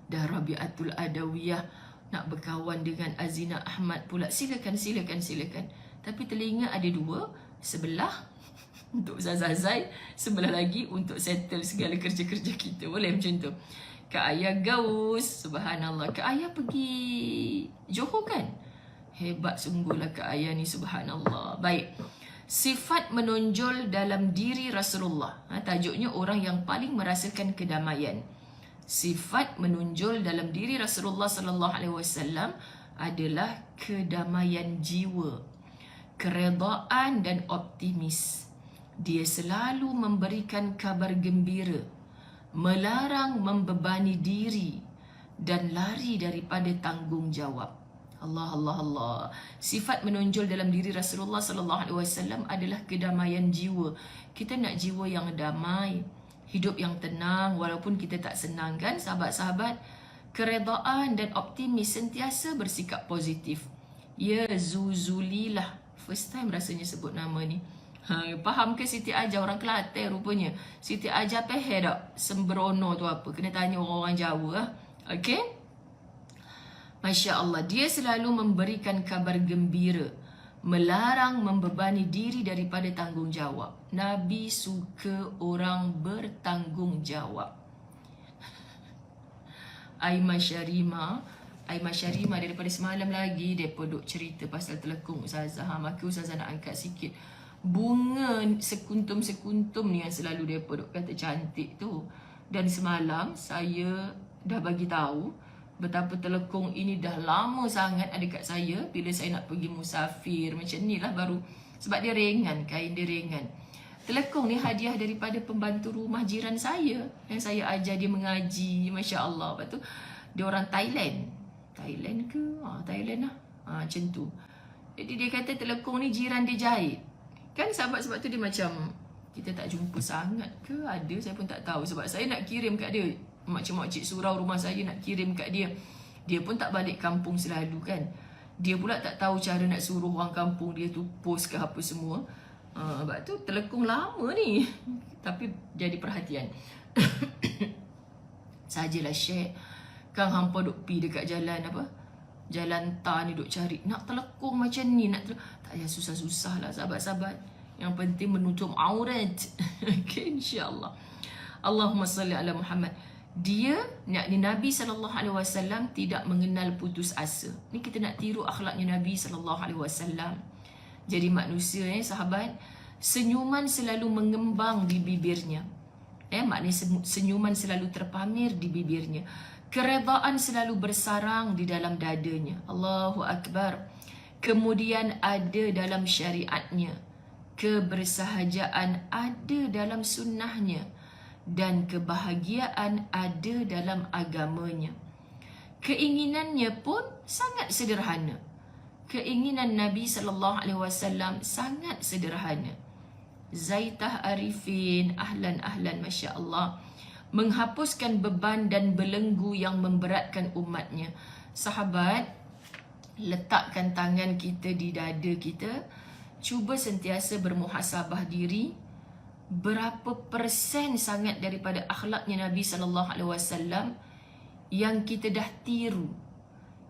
Dah Rabi'atul Adawiyah nak berkawan dengan Azina Ahmad pula. Silakan. Tapi telinga ada dua. Sebelah untuk Ustaz Azai, sebelah lagi untuk settle segala kerja-kerja kita. Boleh macam tu. Kak Ayah gaus. Subhanallah. Kak Ayah pergi Johor kan? Hebat sungguhlah Kak Ayah ni. Subhanallah. Baik. Sifat menonjol dalam diri Rasulullah. Tajuknya orang yang paling merasakan kedamaian. Sifat menonjol dalam diri Rasulullah sallallahu alaihi wasallam adalah kedamaian jiwa, keredaan dan optimis. Dia selalu memberikan kabar gembira, melarang membebani diri dan lari daripada tanggungjawab. Allah. Sifat menonjol dalam diri Rasulullah sallallahu alaihi wasallam adalah kedamaian jiwa. Kita nak jiwa yang damai, hidup yang tenang walaupun kita tak senang kan sahabat-sahabat. Keredaan dan optimis, sentiasa bersikap positif. Ya Zuzulilah. First time rasanya sebut nama ni. Faham ke Siti Ajar? Orang Kelantan rupanya. Siti Ajar pehe tak sembrono tu apa? Kena tanya orang-orang Jawa. Okey? Masya Allah. Dia selalu memberikan kabar gembira, melarang membebani diri daripada tanggungjawab. Nabi suka orang bertanggungjawab. Aiman Syarima daripada semalam lagi dia duk cerita pasal telekung Ustazah. Maka Ustazah nak angkat sikit. Bunga sekuntum-sekuntum ni yang selalu dia duk kata cantik tu. Dan semalam saya dah bagi tahu betapa telekung ini dah lama sangat ada kat saya. Bila saya nak pergi musafir macam ni lah baru. Sebab dia ringan, kain dia ringan. Telekung ni hadiah daripada pembantu rumah jiran saya. Yang saya ajar dia mengaji. Masya Allah. Lepas tu dia orang Thailand. Thailand ke? Thailand lah. Macam tu. Jadi dia kata telekung ni jiran dia jahit. Kan sebab tu dia macam kita tak jumpa sangat ke? Ada saya pun tak tahu. Sebab saya nak kirim kat dia. Makcik-makcik surau rumah saya nak kirim kat dia. Dia pun tak balik kampung selalu kan. Dia pula tak tahu cara nak suruh orang kampung dia tu post ke apa semua. Sebab tu telekung lama ni. Tapi jadi perhatian. Sajalah share. Kang hampa duk pi dekat jalan apa? Jalan tar ni duk cari. Nak telekung macam ni. Tak payah susah-susah lah sahabat-sahabat. Yang penting menutup aurat. Okay, insyaAllah. Allahumma salli ala Muhammad. Dia, yakni Nabi SAW tidak mengenal putus asa. Ni kita nak tiru akhlaknya Nabi SAW. Jadi manusia sahabat, senyuman selalu mengembang di bibirnya. Maknanya senyuman selalu terpamer di bibirnya. Keredaan selalu bersarang di dalam dadanya. Allahu Akbar. Kemudian ada dalam syariatnya. Kebersahajaan ada dalam sunnahnya. Dan kebahagiaan ada dalam agamanya. Keinginannya pun sangat sederhana. Keinginan Nabi SAW sangat sederhana. Zaitah Arifin, ahlan, Masya Allah. Menghapuskan beban dan belenggu yang memberatkan umatnya. Sahabat, letakkan tangan kita di dada kita. Cuba sentiasa bermuhasabah diri. Berapa persen sangat daripada akhlaknya Nabi SAW yang kita dah tiru,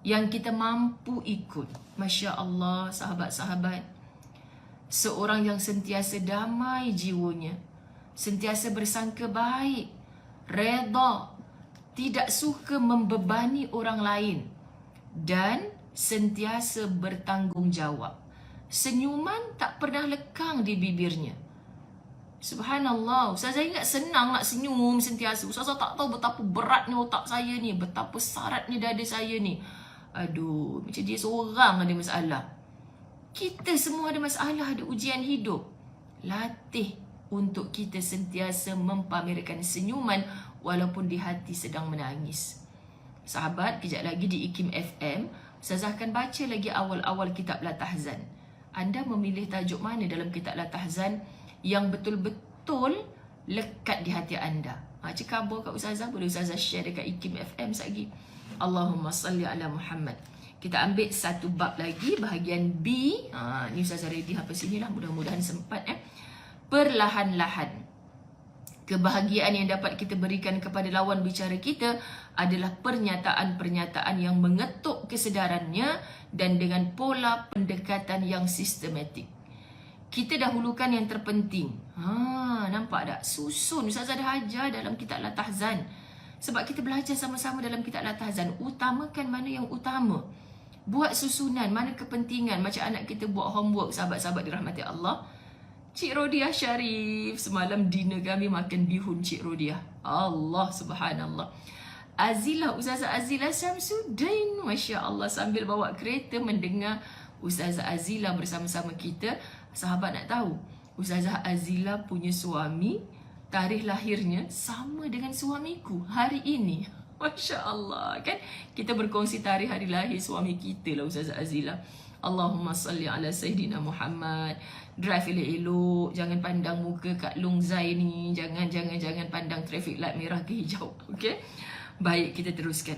yang kita mampu ikut. Masya Allah, sahabat-sahabat. Seorang yang sentiasa damai jiwanya, sentiasa bersangka baik, reda, tidak suka membebani orang lain, dan sentiasa bertanggungjawab. Senyuman tak pernah lekang di bibirnya. Subhanallah, Ustazah ingat senang nak senyum sentiasa. Ustazah tak tahu betapa beratnya otak saya ni, betapa saratnya dada saya ni. Aduh, macam dia seorang ada masalah. Kita semua ada masalah, ada ujian hidup. Latih untuk kita sentiasa mempamerkan senyuman walaupun di hati sedang menangis. Sahabat, kejap lagi di IKIM FM, Ustazah akan baca lagi awal-awal kitab La Tahzan. anda memilih tajuk mana dalam kitab La Tahzan yang betul-betul lekat di hati anda. Cakap kat Ustazah, boleh Ustazah share dekat IKIM FM sekejap lagi. Allahumma salli ala Muhammad. Kita ambil satu bab lagi, bahagian B. Ni Ustazah ready apa sini lah, mudah-mudahan sempat. Perlahan-lahan, kebahagiaan yang dapat kita berikan kepada lawan bicara kita adalah pernyataan-pernyataan yang mengetuk kesedarannya dan dengan pola pendekatan yang sistematik. Kita dahulukan yang terpenting. Nampak tak? Susun Ustazah dah ajar dalam kitab La Tahzan. Sebab kita belajar sama-sama dalam kitab La Tahzan. Utamakan mana yang utama. Buat susunan, mana kepentingan. Macam anak kita buat homework, sahabat-sahabat dirahmati Allah. Cik Rodiah Syarif, semalam dinner kami makan bihun Cik Rodiah. Allah subhanallah. Azilah, Ustazah Azilah Syamsuddin, Masya Allah, sambil bawa kereta mendengar Ustazah Azilah bersama-sama kita. Sahabat nak tahu, Ustazah Azilah punya suami, tarikh lahirnya sama dengan suamiku hari ini. Masya Allah, kan? Kita berkongsi tarikh hari lahir suami kita lah, Ustazah Azilah. Allahumma salli ala Sayyidina Muhammad. Drive elok-elok, jangan pandang muka Kak Long Zai ni, jangan pandang traffic light merah ke hijau. Okay? Baik, kita teruskan.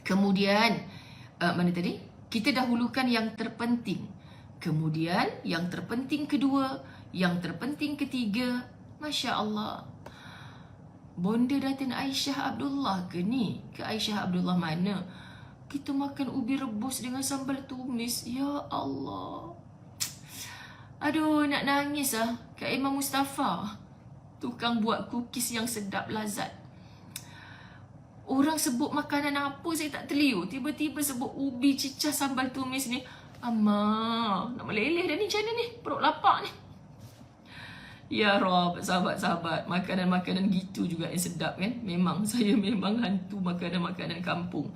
Kemudian, mana tadi? Kita dahulukan yang terpenting. Kemudian yang terpenting kedua, yang terpenting ketiga. Masya Allah. Bonda Datin Aisyah Abdullah ke ni? Ke Aisyah Abdullah mana? Kita makan ubi rebus dengan sambal tumis. Ya Allah. Aduh, nak nangis lah. Kak Imam Mustafa, tukang buat cookies yang sedap lazat. Orang sebut makanan apa saya tak terliur. Tiba-tiba sebut ubi cicah sambal tumis ni. Amak, nak meleleh dah ni, macam mana ni? Perut lapar ni. Ya Rob, sahabat-sahabat, makanan-makanan gitu juga yang sedap kan. Memang, saya memang hantu makanan-makanan kampung.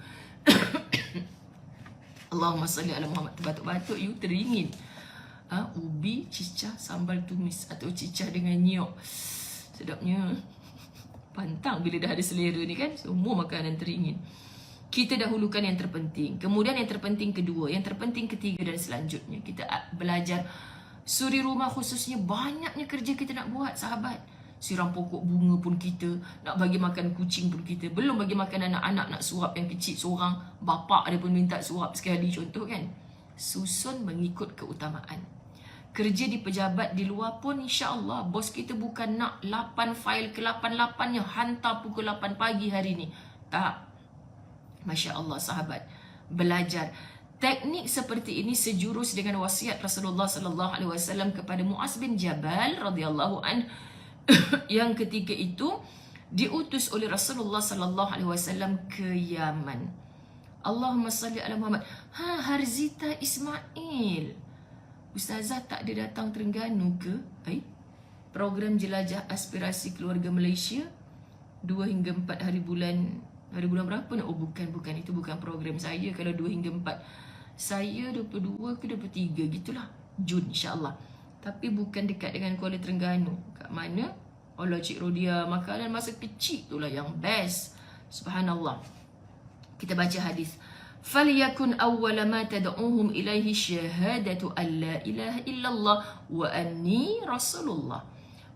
Allahumma salli ala Muhammad. Batuk-batuk you teringin. Ubi, cicah, sambal tumis atau cicah dengan nyiok. Sedapnya. Pantang bila dah ada selera ni kan. Semua makanan teringin. Kita dahulukan yang terpenting. Kemudian yang terpenting kedua, yang terpenting ketiga dan selanjutnya. Kita belajar suri rumah khususnya, banyaknya kerja kita nak buat, sahabat. Siram pokok bunga pun kita, nak bagi makan kucing pun kita. Belum bagi makan anak-anak, nak suap yang kecil seorang, bapak dia pun minta suap sekali, contoh kan. Susun mengikut keutamaan. Kerja di pejabat di luar pun insya-Allah bos kita bukan nak 8 fail ke 8-8-nya hantar pukul 8 pagi hari ni. Tak. Masya Allah, sahabat. Belajar. Teknik seperti ini sejurus dengan wasiat Rasulullah sallallahu alaihi wasallam kepada Muaz bin Jabal radhiyallahu an yang ketika itu diutus oleh Rasulullah sallallahu alaihi wasallam ke Yaman. Allahumma salli ala Muhammad. Harzita Ismail. Ustazah tak ada datang Terengganu ke? Program jelajah aspirasi keluarga Malaysia 2 hingga 4 hari bulan berapa nak? Oh bukan, itu bukan program saya. Kalau 2 hingga 4, saya 22 ke 23 gitulah, Jun insya-Allah. Tapi bukan dekat dengan Kuala Terengganu. Kat mana? Allah, Cik Rodia, makanan masa kecil itulah yang best. Subhanallah. Kita baca hadis. Falyakun awwala ma tad'uhum ilaihi syahadatu an la ilaha illallah wa anni rasulullah.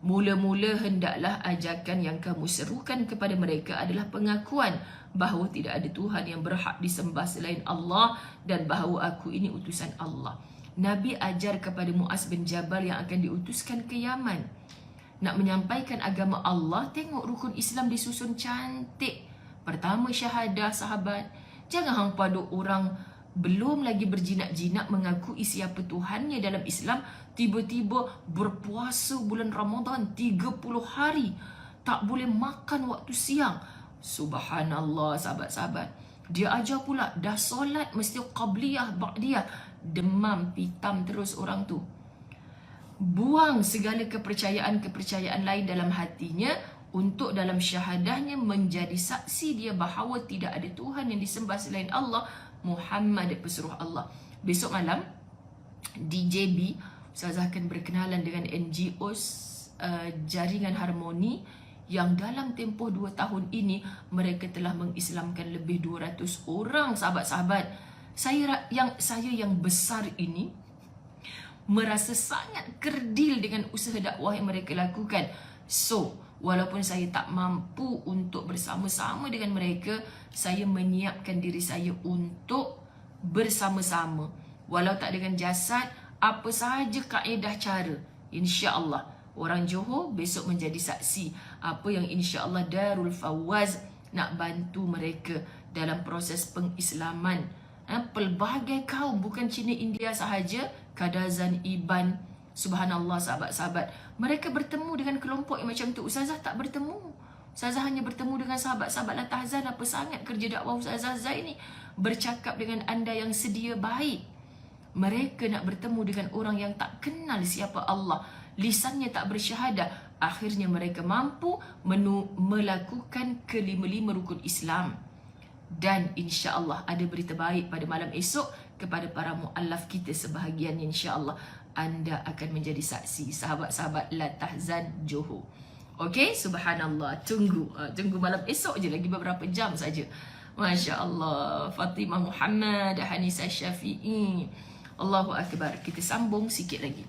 Mula-mula hendaklah ajakan yang kamu serukan kepada mereka adalah pengakuan bahawa tidak ada Tuhan yang berhak disembah selain Allah dan bahawa aku ini utusan Allah. Nabi ajar kepada Muaz bin Jabal yang akan diutuskan ke Yaman. Nak menyampaikan agama Allah, tengok rukun Islam disusun cantik. Pertama syahadah, sahabat. Jangan hampa duk orang belum lagi berjinak-jinak mengakui siapa Tuhannya dalam Islam, tiba-tiba berpuasa bulan Ramadan 30 hari, tak boleh makan waktu siang. Subhanallah, sahabat-sahabat. Dia ajar pula dah solat mesti qabliyah, ba'diyah, demam, pitam terus orang tu. Buang segala kepercayaan-kepercayaan lain dalam hatinya untuk dalam syahadahnya menjadi saksi dia bahawa tidak ada Tuhan yang disembah selain Allah, Muhammad pesuruh Allah. Besok malam di JB, Ustazah akan berkenalan dengan NGOs Jaringan Harmoni yang dalam tempoh 2 tahun ini mereka telah mengislamkan lebih 200 orang, sahabat-sahabat. Saya yang besar ini merasa sangat kerdil dengan usaha dakwah yang mereka lakukan. So, walaupun saya tak mampu untuk bersama-sama dengan mereka, saya menyiapkan diri saya untuk bersama-sama. Walau tak dengan jasad, apa sahaja kaedah cara, insya-Allah orang Johor besok menjadi saksi apa yang insya-Allah Darul Fawaz nak bantu mereka dalam proses pengislaman. Pelbagai kaum, bukan Cina India sahaja, Kadazan, Iban, subhanallah sahabat-sahabat, mereka bertemu dengan kelompok yang macam tu. Ustazah tak bertemu. Ustazah hanya bertemu dengan sahabat-sahabat Latahzan. Apa sangat kerja dakwah Ustazah Zai ni, bercakap dengan anda yang sedia baik. Mereka nak bertemu dengan orang yang tak kenal siapa Allah, lisannya tak bersyahadah. Akhirnya mereka mampu melakukan kelima-lima rukun Islam. Dan insya-Allah ada berita baik pada malam esok kepada para muallaf kita sebahagian, insya-Allah anda akan menjadi saksi, sahabat-sahabat Latahzan Johor. Okey, subhanallah. Tunggu malam esok je, lagi beberapa jam saja. Masya-Allah. Fatimah Muhammad, Hanisa Syafi'i. Allahu akbar. Kita sambung sikit lagi.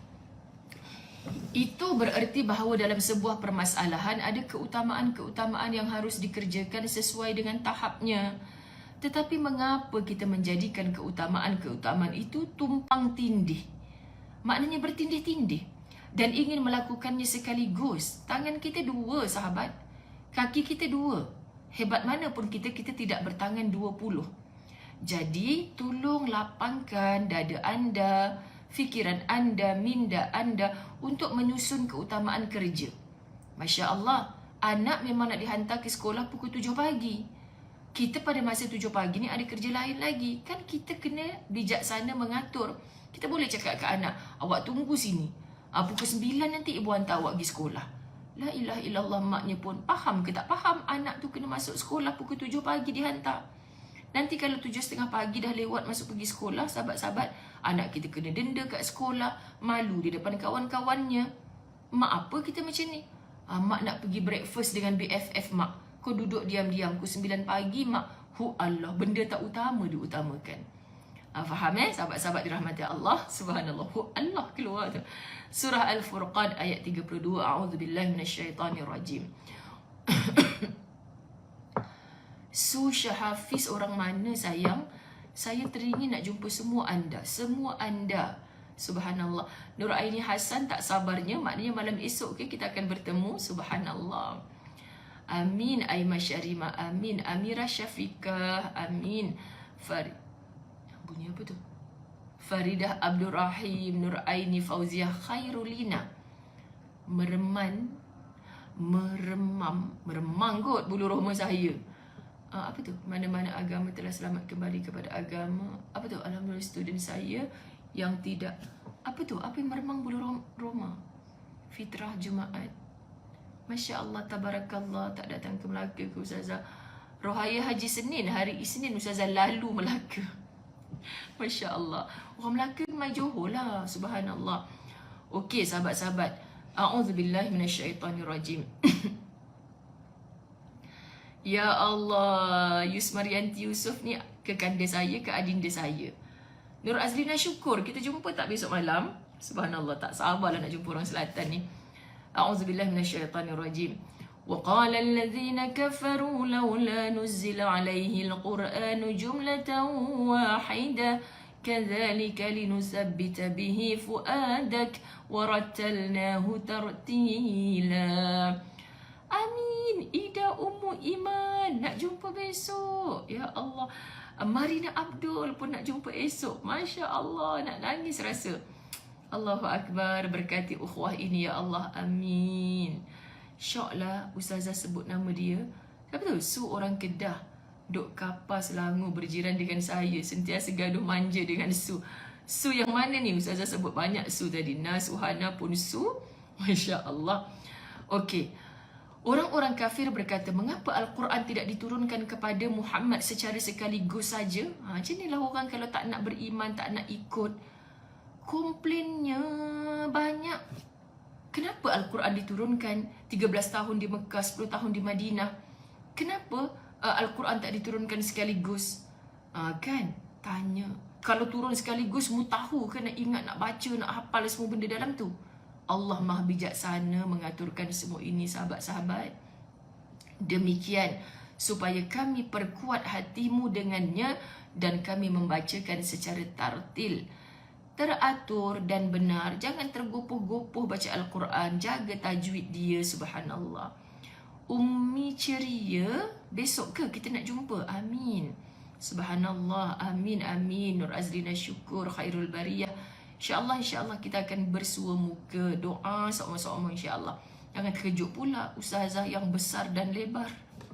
Itu bererti bahawa dalam sebuah permasalahan ada keutamaan-keutamaan yang harus dikerjakan sesuai dengan tahapnya. Tetapi mengapa kita menjadikan keutamaan-keutamaan itu tumpang tindih? Maknanya bertindih-tindih dan ingin melakukannya sekaligus. Tangan kita dua, sahabat. Kaki kita dua. Hebat mana pun kita tidak bertangan 20. Jadi tolong lapangkan dada anda, fikiran anda, minda anda untuk menyusun keutamaan kerja. Masya Allah, anak memang nak dihantar ke sekolah pukul 7 pagi. Kita pada masa 7 pagi ni ada kerja lain lagi. Kan kita kena bijaksana mengatur. Kita boleh cakap ke anak, awak tunggu sini. Pukul 9 nanti ibu hantar awak pergi sekolah. La ilaha illallah, maknya pun faham ke tak faham anak tu kena masuk sekolah pukul 7 pagi dihantar. Nanti kalau 7.30 pagi dah lewat masuk pergi sekolah, sahabat-sahabat, anak kita kena denda kat sekolah, malu di depan kawan-kawannya. Mak apa kita macam ni? Mak nak pergi breakfast dengan BFF mak. Kau duduk diam-diam, pukul 9 pagi mak. Hu Allah, benda tak utama diutamakan. Faham sahabat-sahabat dirahmati Allah, subhanallah. Hu Allah keluar tu. Surah Al-Furqan ayat 32. A'udzubillahi minasyaitanirrajim. So Syahafiz orang mana sayang? Saya teringin nak jumpa semua anda. Semua anda. Subhanallah. Nur Aini Hassan tak sabarnya. Maknanya malam esok kita akan bertemu. Subhanallah. Amin. Aimah Syarima. Amin. Amira Syafiqah. Amin. Bunyi apa tu? Faridah Abdul Rahim. Nur Aini Fauziah Khairulina. Meremang kot bulu roma saya. Apa tu? Mana-mana agama telah selamat kembali kepada agama. Apa tu? Alhamdulillah student saya yang tidak. Apa tu? Apa yang meremang bulu roma? Fitrah Jumaat. Masya Allah, tabarakallah, tak datang ke Melaka ke Ustazah. Rohaya Haji Senin, hari Isnin Ustazah lalu Melaka. Masya Allah. Orang Melaka mai Johor lah. Subhanallah. Okey sahabat-sahabat. A'udzubillahi minasyaitanirrajim. Ya Allah, Yusmarianti Yusof ni kekanda saya, ke adinda saya. Nur Azlina syukur, kita jumpa tak besok malam? Subhanallah, tak sabarlah nak jumpa orang selatan ni. A'udzubillahi minasyaitanirrajim. Wa qala alladhina kafaru laula nuzila alaihi alquranu jumlatan wahidah kadzalika linusabbita bihi fuadak wa rattalnahu tartila. Amin. Ida Ummu Iman nak jumpa besok. Ya Allah. Marina Abdul pun nak jumpa esok. Masya Allah, nak nangis rasa. Allahu Akbar. Berkati ukhuwah ini ya Allah. Amin. Syoklah Ustazah sebut nama dia. Siapa tu? Su orang Kedah. Duk kapal Selangor berjiran dengan saya. Sentiasa gaduh manja dengan Su. Su yang mana ni? Ustazah sebut banyak Su tadi. Nasuhana pun Su. Masya Allah. Okey. Orang-orang kafir berkata, mengapa Al-Quran tidak diturunkan kepada Muhammad secara sekaligus saja? Macam inilah orang kalau tak nak beriman, tak nak ikut. Komplainnya banyak. Kenapa Al-Quran diturunkan 13 tahun di Mekah, 10 tahun di Madinah? Kenapa Al-Quran tak diturunkan sekaligus? Kan? Tanya. Kalau turun sekaligus, mu tahu kena ingat nak baca, nak hafal semua benda dalam tu. Allah Maha bijaksana mengaturkan semua ini, sahabat-sahabat. Demikian supaya kami perkuat hatimu dengannya dan kami membacakan secara tartil, teratur dan benar. Jangan tergopoh-gopoh baca Al-Quran. Jaga tajwid dia, subhanallah. Ummi ceria. Besok ke kita nak jumpa? Amin. Subhanallah. Amin, amin. Nur Azlina syukur. Khairul Bariyah. InsyaAllah kita akan bersua muka. Doa sama-sama insyaAllah. Jangan terkejut pula ustazah yang besar dan lebar.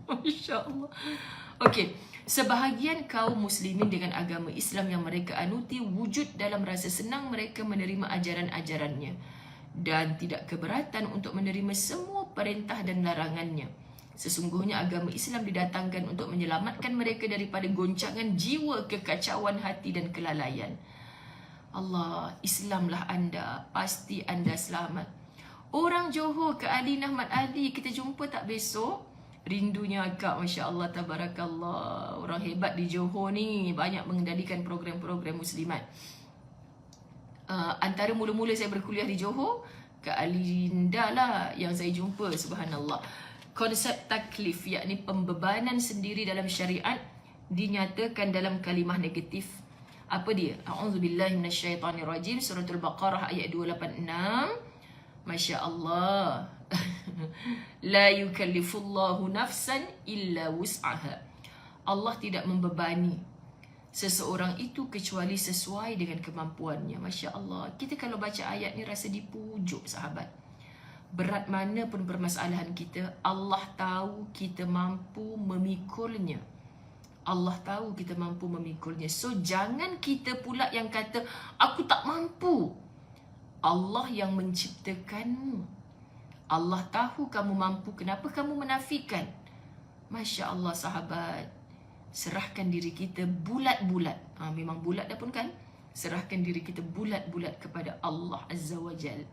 InsyaAllah. Okey. Sebahagian kaum muslimin dengan agama Islam yang mereka anuti wujud dalam rasa senang mereka menerima ajaran-ajarannya dan tidak keberatan untuk menerima semua perintah dan larangannya. Sesungguhnya agama Islam didatangkan untuk menyelamatkan mereka daripada goncangan jiwa, kekacauan hati dan kelalaian. Allah, Islamlah anda, pasti anda selamat. Orang Johor ke Ali Ahmad Ali, kita jumpa tak besok? Rindunya akak, Masya Allah, Tabarakallah. Orang hebat di Johor ni banyak mengendalikan program-program muslimat. Antara mula-mula saya berkuliah di Johor, Kak Alinda lah yang saya jumpa, subhanallah. Konsep taklif, yakni pembebanan sendiri dalam syariat, dinyatakan dalam kalimah negatif. Apa dia? A'udzubillahi minasyaitanirrajim. Suratul Baqarah ayat 286. Masya Allah. La yukallifullahu nafsan illa wus'aha. Allah tidak membebani seseorang itu kecuali sesuai dengan kemampuannya. Masya Allah. Kita kalau baca ayat ni rasa dipujuk, sahabat. Berat mana pun permasalahan kita, Allah tahu kita mampu memikulnya. Allah tahu kita mampu memikulnya. So jangan kita pula yang kata aku tak mampu. Allah yang menciptakanmu. Allah tahu kamu mampu. Kenapa kamu menafikan? Masya Allah, sahabat. Serahkan diri kita bulat-bulat. Memang bulat dah pun kan? Serahkan diri kita bulat-bulat kepada Allah Azza wa Jal.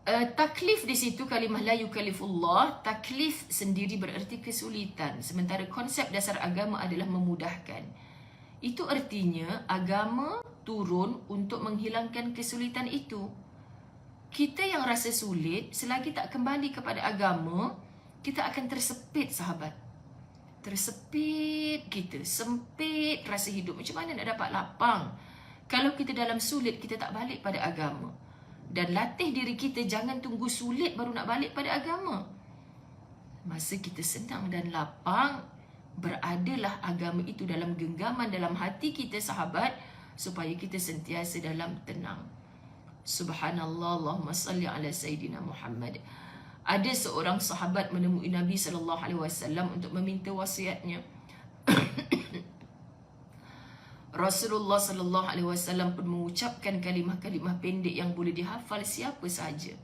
Taklif di situ, kalimah la yukallifullah, taklif sendiri bererti kesulitan, sementara konsep dasar agama adalah memudahkan. Itu artinya agama turun untuk menghilangkan kesulitan itu. Kita yang rasa sulit, selagi tak kembali kepada agama, kita akan tersepit, sahabat. Tersepit kita, sempit rasa hidup. Macam mana nak dapat lapang? Kalau kita dalam sulit, kita tak balik pada agama. Dan latih diri kita, jangan tunggu sulit baru nak balik pada agama. Masa kita senang dan lapang, beradalah agama itu dalam genggaman dalam hati kita, sahabat, supaya kita sentiasa dalam tenang. Subhanallah, Allahumma salli ala Sayyidina Muhammad. Ada seorang sahabat menemui Nabi SAW untuk meminta wasiatnya. Rasulullah SAW pun mengucapkan kalimah-kalimah pendek yang boleh dihafal siapa sahaja,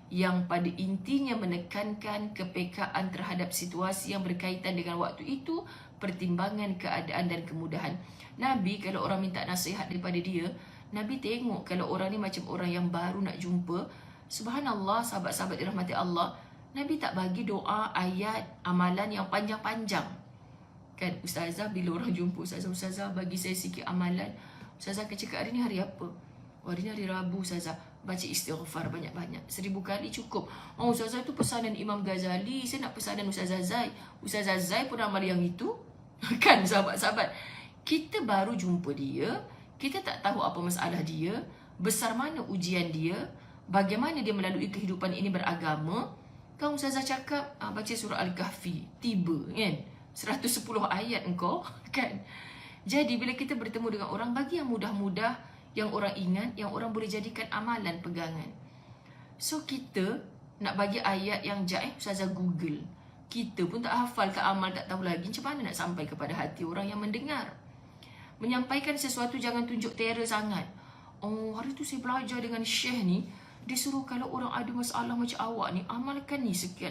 yang pada intinya menekankan kepekaan terhadap situasi yang berkaitan dengan waktu itu, pertimbangan keadaan dan kemudahan. Nabi kalau orang minta nasihat daripada dia, Nabi tengok kalau orang ni macam orang yang baru nak jumpa, subhanallah, sahabat-sahabat dirahmati Allah, Nabi tak bagi doa, ayat, amalan yang panjang-panjang. Kan ustazah bila orang jumpa ustazah bagi saya sikit amalan. Ustazah akan cakap hari ni hari apa? Hari ni hari Rabu, ustazah baca istighfar banyak-banyak, 1000 kali cukup. Oh, ustazah tu pesanan Imam Ghazali, saya nak pesanan Ustazah Zai. Ustazah Zai pun amal yang itu. Kan sahabat-sahabat, kita baru jumpa dia, kita tak tahu apa masalah dia, besar mana ujian dia, bagaimana dia melalui kehidupan ini beragama. Kau ustazah cakap baca surah Al-Kahfi, tiba kan 110 ayat engkau, kan? Jadi bila kita bertemu dengan orang, bagi yang mudah-mudah, yang orang ingat, yang orang boleh jadikan amalan pegangan. So kita nak bagi ayat yang ustazah Google, kita pun tak hafal, tak amal, tak tahu lagi macam mana nak sampai kepada hati orang yang mendengar. Menyampaikan sesuatu jangan tunjuk terror sangat. Oh, hari tu saya belajar dengan Syekh ni, dia suruh kalau orang ada masalah macam awak ni, amalkan ni sekian.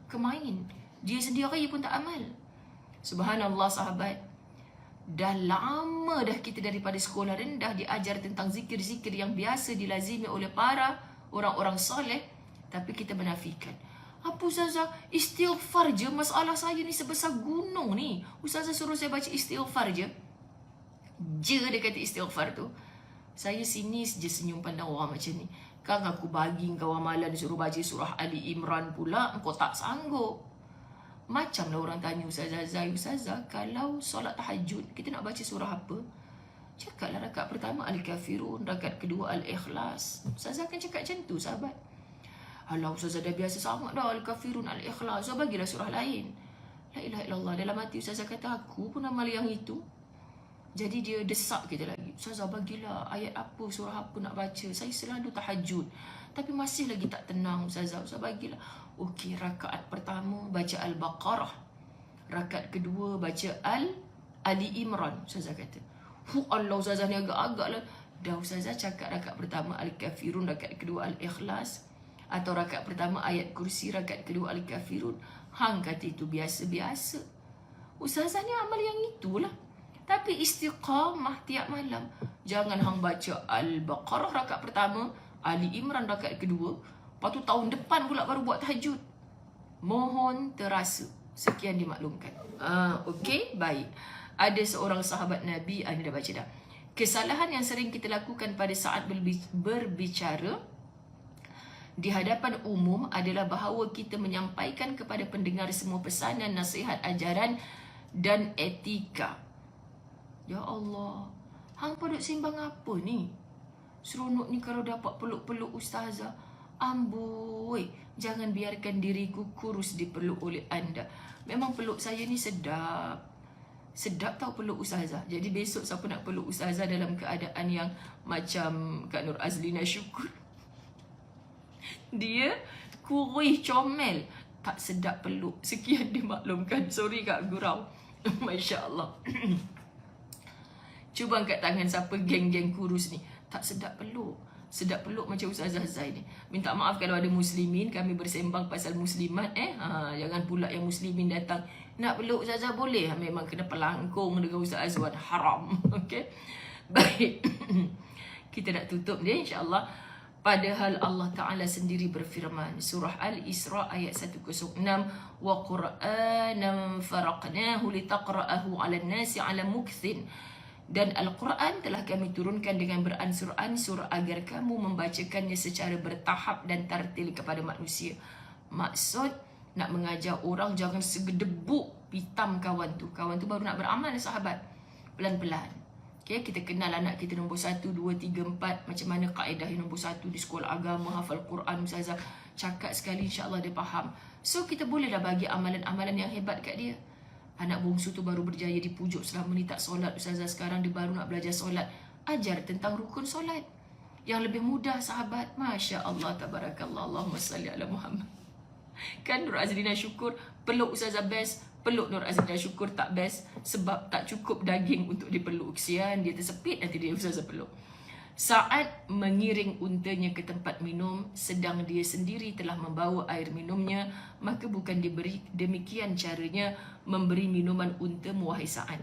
Kemain. Dia sendiri pun tak amal. Subhanallah, sahabat. Dah lama dah kita daripada sekolah rendah diajar tentang zikir-zikir yang biasa dilazimi oleh para orang-orang soleh, tapi kita menafikan. Apa ustazah? Istighfar je, masalah saya ni sebesar gunung ni. Ustazah suruh saya baca istighfar je. je dia kata istighfar tu. Saya sinis je senyum pandang orang macam ni. Kan aku bagi kau amalan suruh baca surah Ali Imran pula, kau tak sanggup. Macamlah orang tanya Ustazah Zai, Ustazah kalau solat tahajud kita nak baca surah apa? Cakaplah rakaat pertama Al-Kafirun, rakaat kedua Al-Ikhlas. Ustazah akan cakap macam tu sahabat. Alah Ustazah dah biasa sangat dah Al-Kafirun, Al-Ikhlas, so bagilah surah lain. La ilaha illallah. Dalam hati Ustazah kata aku pun amal yang itu. Jadi dia desak kita lagi. Ustazah bagilah ayat apa, surah apa nak baca. Saya selalu tahajud tapi masih lagi tak tenang Ustazah. Ustazah bagilah. Okey, rakaat pertama baca Al-Baqarah. Rakaat kedua baca Ali Imran. Ustazah kata. Allah Ustazah ni agak-agak lah. Dah Ustazah cakap rakaat pertama Al-Kafirun, rakaat kedua Al-Ikhlas. Atau rakaat pertama ayat kursi, rakaat kedua Al-Kafirun. Hang kata itu biasa-biasa. Ustazah ni amal yang itulah. Tapi istiqamah tiap malam. Jangan hang baca Al-Baqarah rakaat pertama, Ali Imran rakaat kedua, lepas tu tahun depan pula baru buat tahajud. Mohon terasa. Sekian dimaklumkan. Okey, baik. Ada seorang sahabat Nabi, anda dah baca dah. Kesalahan yang sering kita lakukan pada saat berbicara di hadapan umum adalah bahawa kita menyampaikan kepada pendengar semua pesanan, nasihat, ajaran dan etika. Ya Allah, hang podok simbang apa ni? Seronok ni kalau dapat peluk-peluk ustazah. Amboi, jangan biarkan diriku kurus dipeluk oleh anda. Memang peluk saya ni sedap. Sedap tau peluk ustazah. Jadi besok siapa nak peluk ustazah dalam keadaan yang macam Kak Nur Azlina Syukur, dia kurih comel, tak sedap peluk. Sekian dimaklumkan. Sorry Kak Gurau. Masya Allah. Cuba angkat tangan siapa geng-geng kurus ni. Tak sedap peluk. Sedap peluk macam Ustazah Zai ni. Minta maaf kalau ada muslimin, kami bersembang pasal muslimat. Jangan pula yang muslimin datang nak peluk Ustazah boleh. Memang kena pelangkung dengan Ustaz Azwan. Haram. Okay. Baik. Kita nak tutup dia insyaAllah. Padahal Allah Ta'ala sendiri berfirman. Surah Al-Isra ayat 106. Wa Qur'anan faraqnahu litaqra'ahu 'alan nasi 'ala mukthin. Dan Al-Quran telah kami turunkan dengan beransur-ansur agar kamu membacakannya secara bertahap dan tartil kepada manusia. Maksud nak mengajar orang jangan segedebuk pitam kawan tu. Kawan tu baru nak beramal sahabat. Pelan-pelan. Okay, kita kenal anak kita nombor 1, 2, 3, 4. Macam mana kaedah yang nombor 1 di sekolah agama, hafal Quran, Ustazah. Cakap sekali insyaAllah dia faham. So kita bolehlah bagi amalan-amalan yang hebat kat dia. Anak bongsu tu baru berjaya dipujuk selama ni tak solat. Ustazah sekarang dia baru nak belajar solat. Ajar tentang rukun solat. Yang lebih mudah sahabat. Masya Allah, tabarakallah. Allahumma salli ala Muhammad. Kan Nur Azlina Syukur peluk Ustazah best. Peluk Nur Azlina Syukur tak best. Sebab tak cukup daging untuk dipeluk. Kesian dia tersepit nanti dia Ustazah peluk. Saat mengiring untanya ke tempat minum, sedang dia sendiri telah membawa air minumnya, maka bukan diberi demikian caranya memberi minuman unta wahai Sa'ad.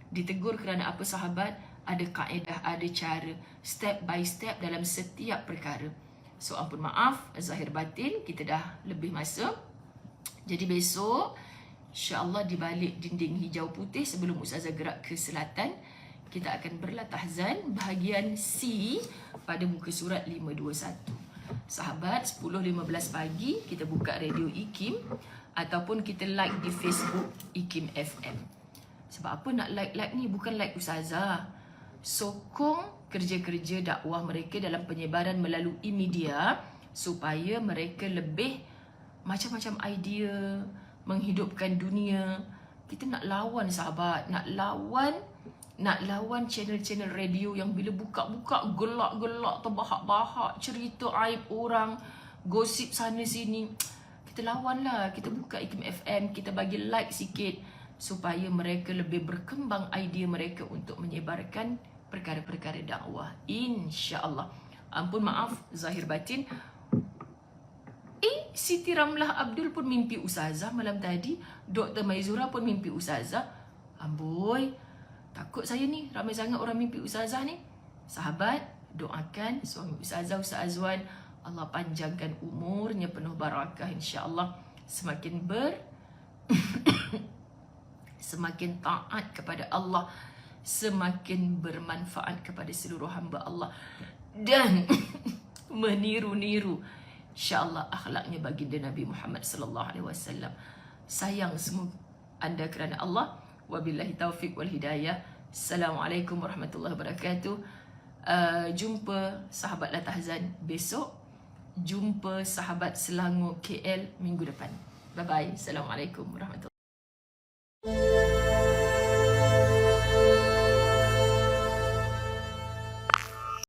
Ditegur kerana apa sahabat? Ada kaedah, ada cara, step by step dalam setiap perkara. So ampun maaf, zahir batin, kita dah lebih masa. Jadi besok, insyaAllah di balik dinding hijau putih sebelum Ustazah gerak ke selatan, kita akan berlatahzan bahagian C pada muka surat 521. Sahabat, 10.15 pagi kita buka radio IKIM ataupun kita like di Facebook IKIM FM. Sebab apa nak like ni? Bukan like Ustazah. Sokong kerja-kerja dakwah mereka dalam penyebaran melalui media supaya mereka lebih macam-macam idea menghidupkan dunia. Kita nak lawan sahabat, nak lawan channel-channel radio yang bila buka-buka gelak-gelak, terbahak-bahak, cerita aib orang, gosip sana sini. Kita lawanlah, kita buka IKIM FM, kita bagi like sikit supaya mereka lebih berkembang idea mereka untuk menyebarkan perkara-perkara dakwah. InsyaAllah. Ampun maaf, zahir batin. Siti Ramlah Abdul pun mimpi Ustazah malam tadi. Dr. Maizura pun mimpi Ustazah. Amboi, takut saya ni, ramai sangat orang mimpi Ustazah ni. Sahabat, doakan suami Ustazah, Ustaz Azwan, Allah panjangkan umurnya penuh barakah insyaAllah. Semakin semakin taat kepada Allah, semakin bermanfaat kepada seluruh hamba Allah dan meniru-niru insya-Allah akhlaknya baginda Nabi Muhammad sallallahu alaihi wasallam. Sayang semua anda kerana Allah. Wabillahi taufiq wal hidayah. Assalamualaikum warahmatullahi wabarakatuh. Jumpa sahabat La Tahzan besok. Jumpa sahabat Selangor KL minggu depan. Bye bye. Assalamualaikum warahmatullahi wabarakatuh.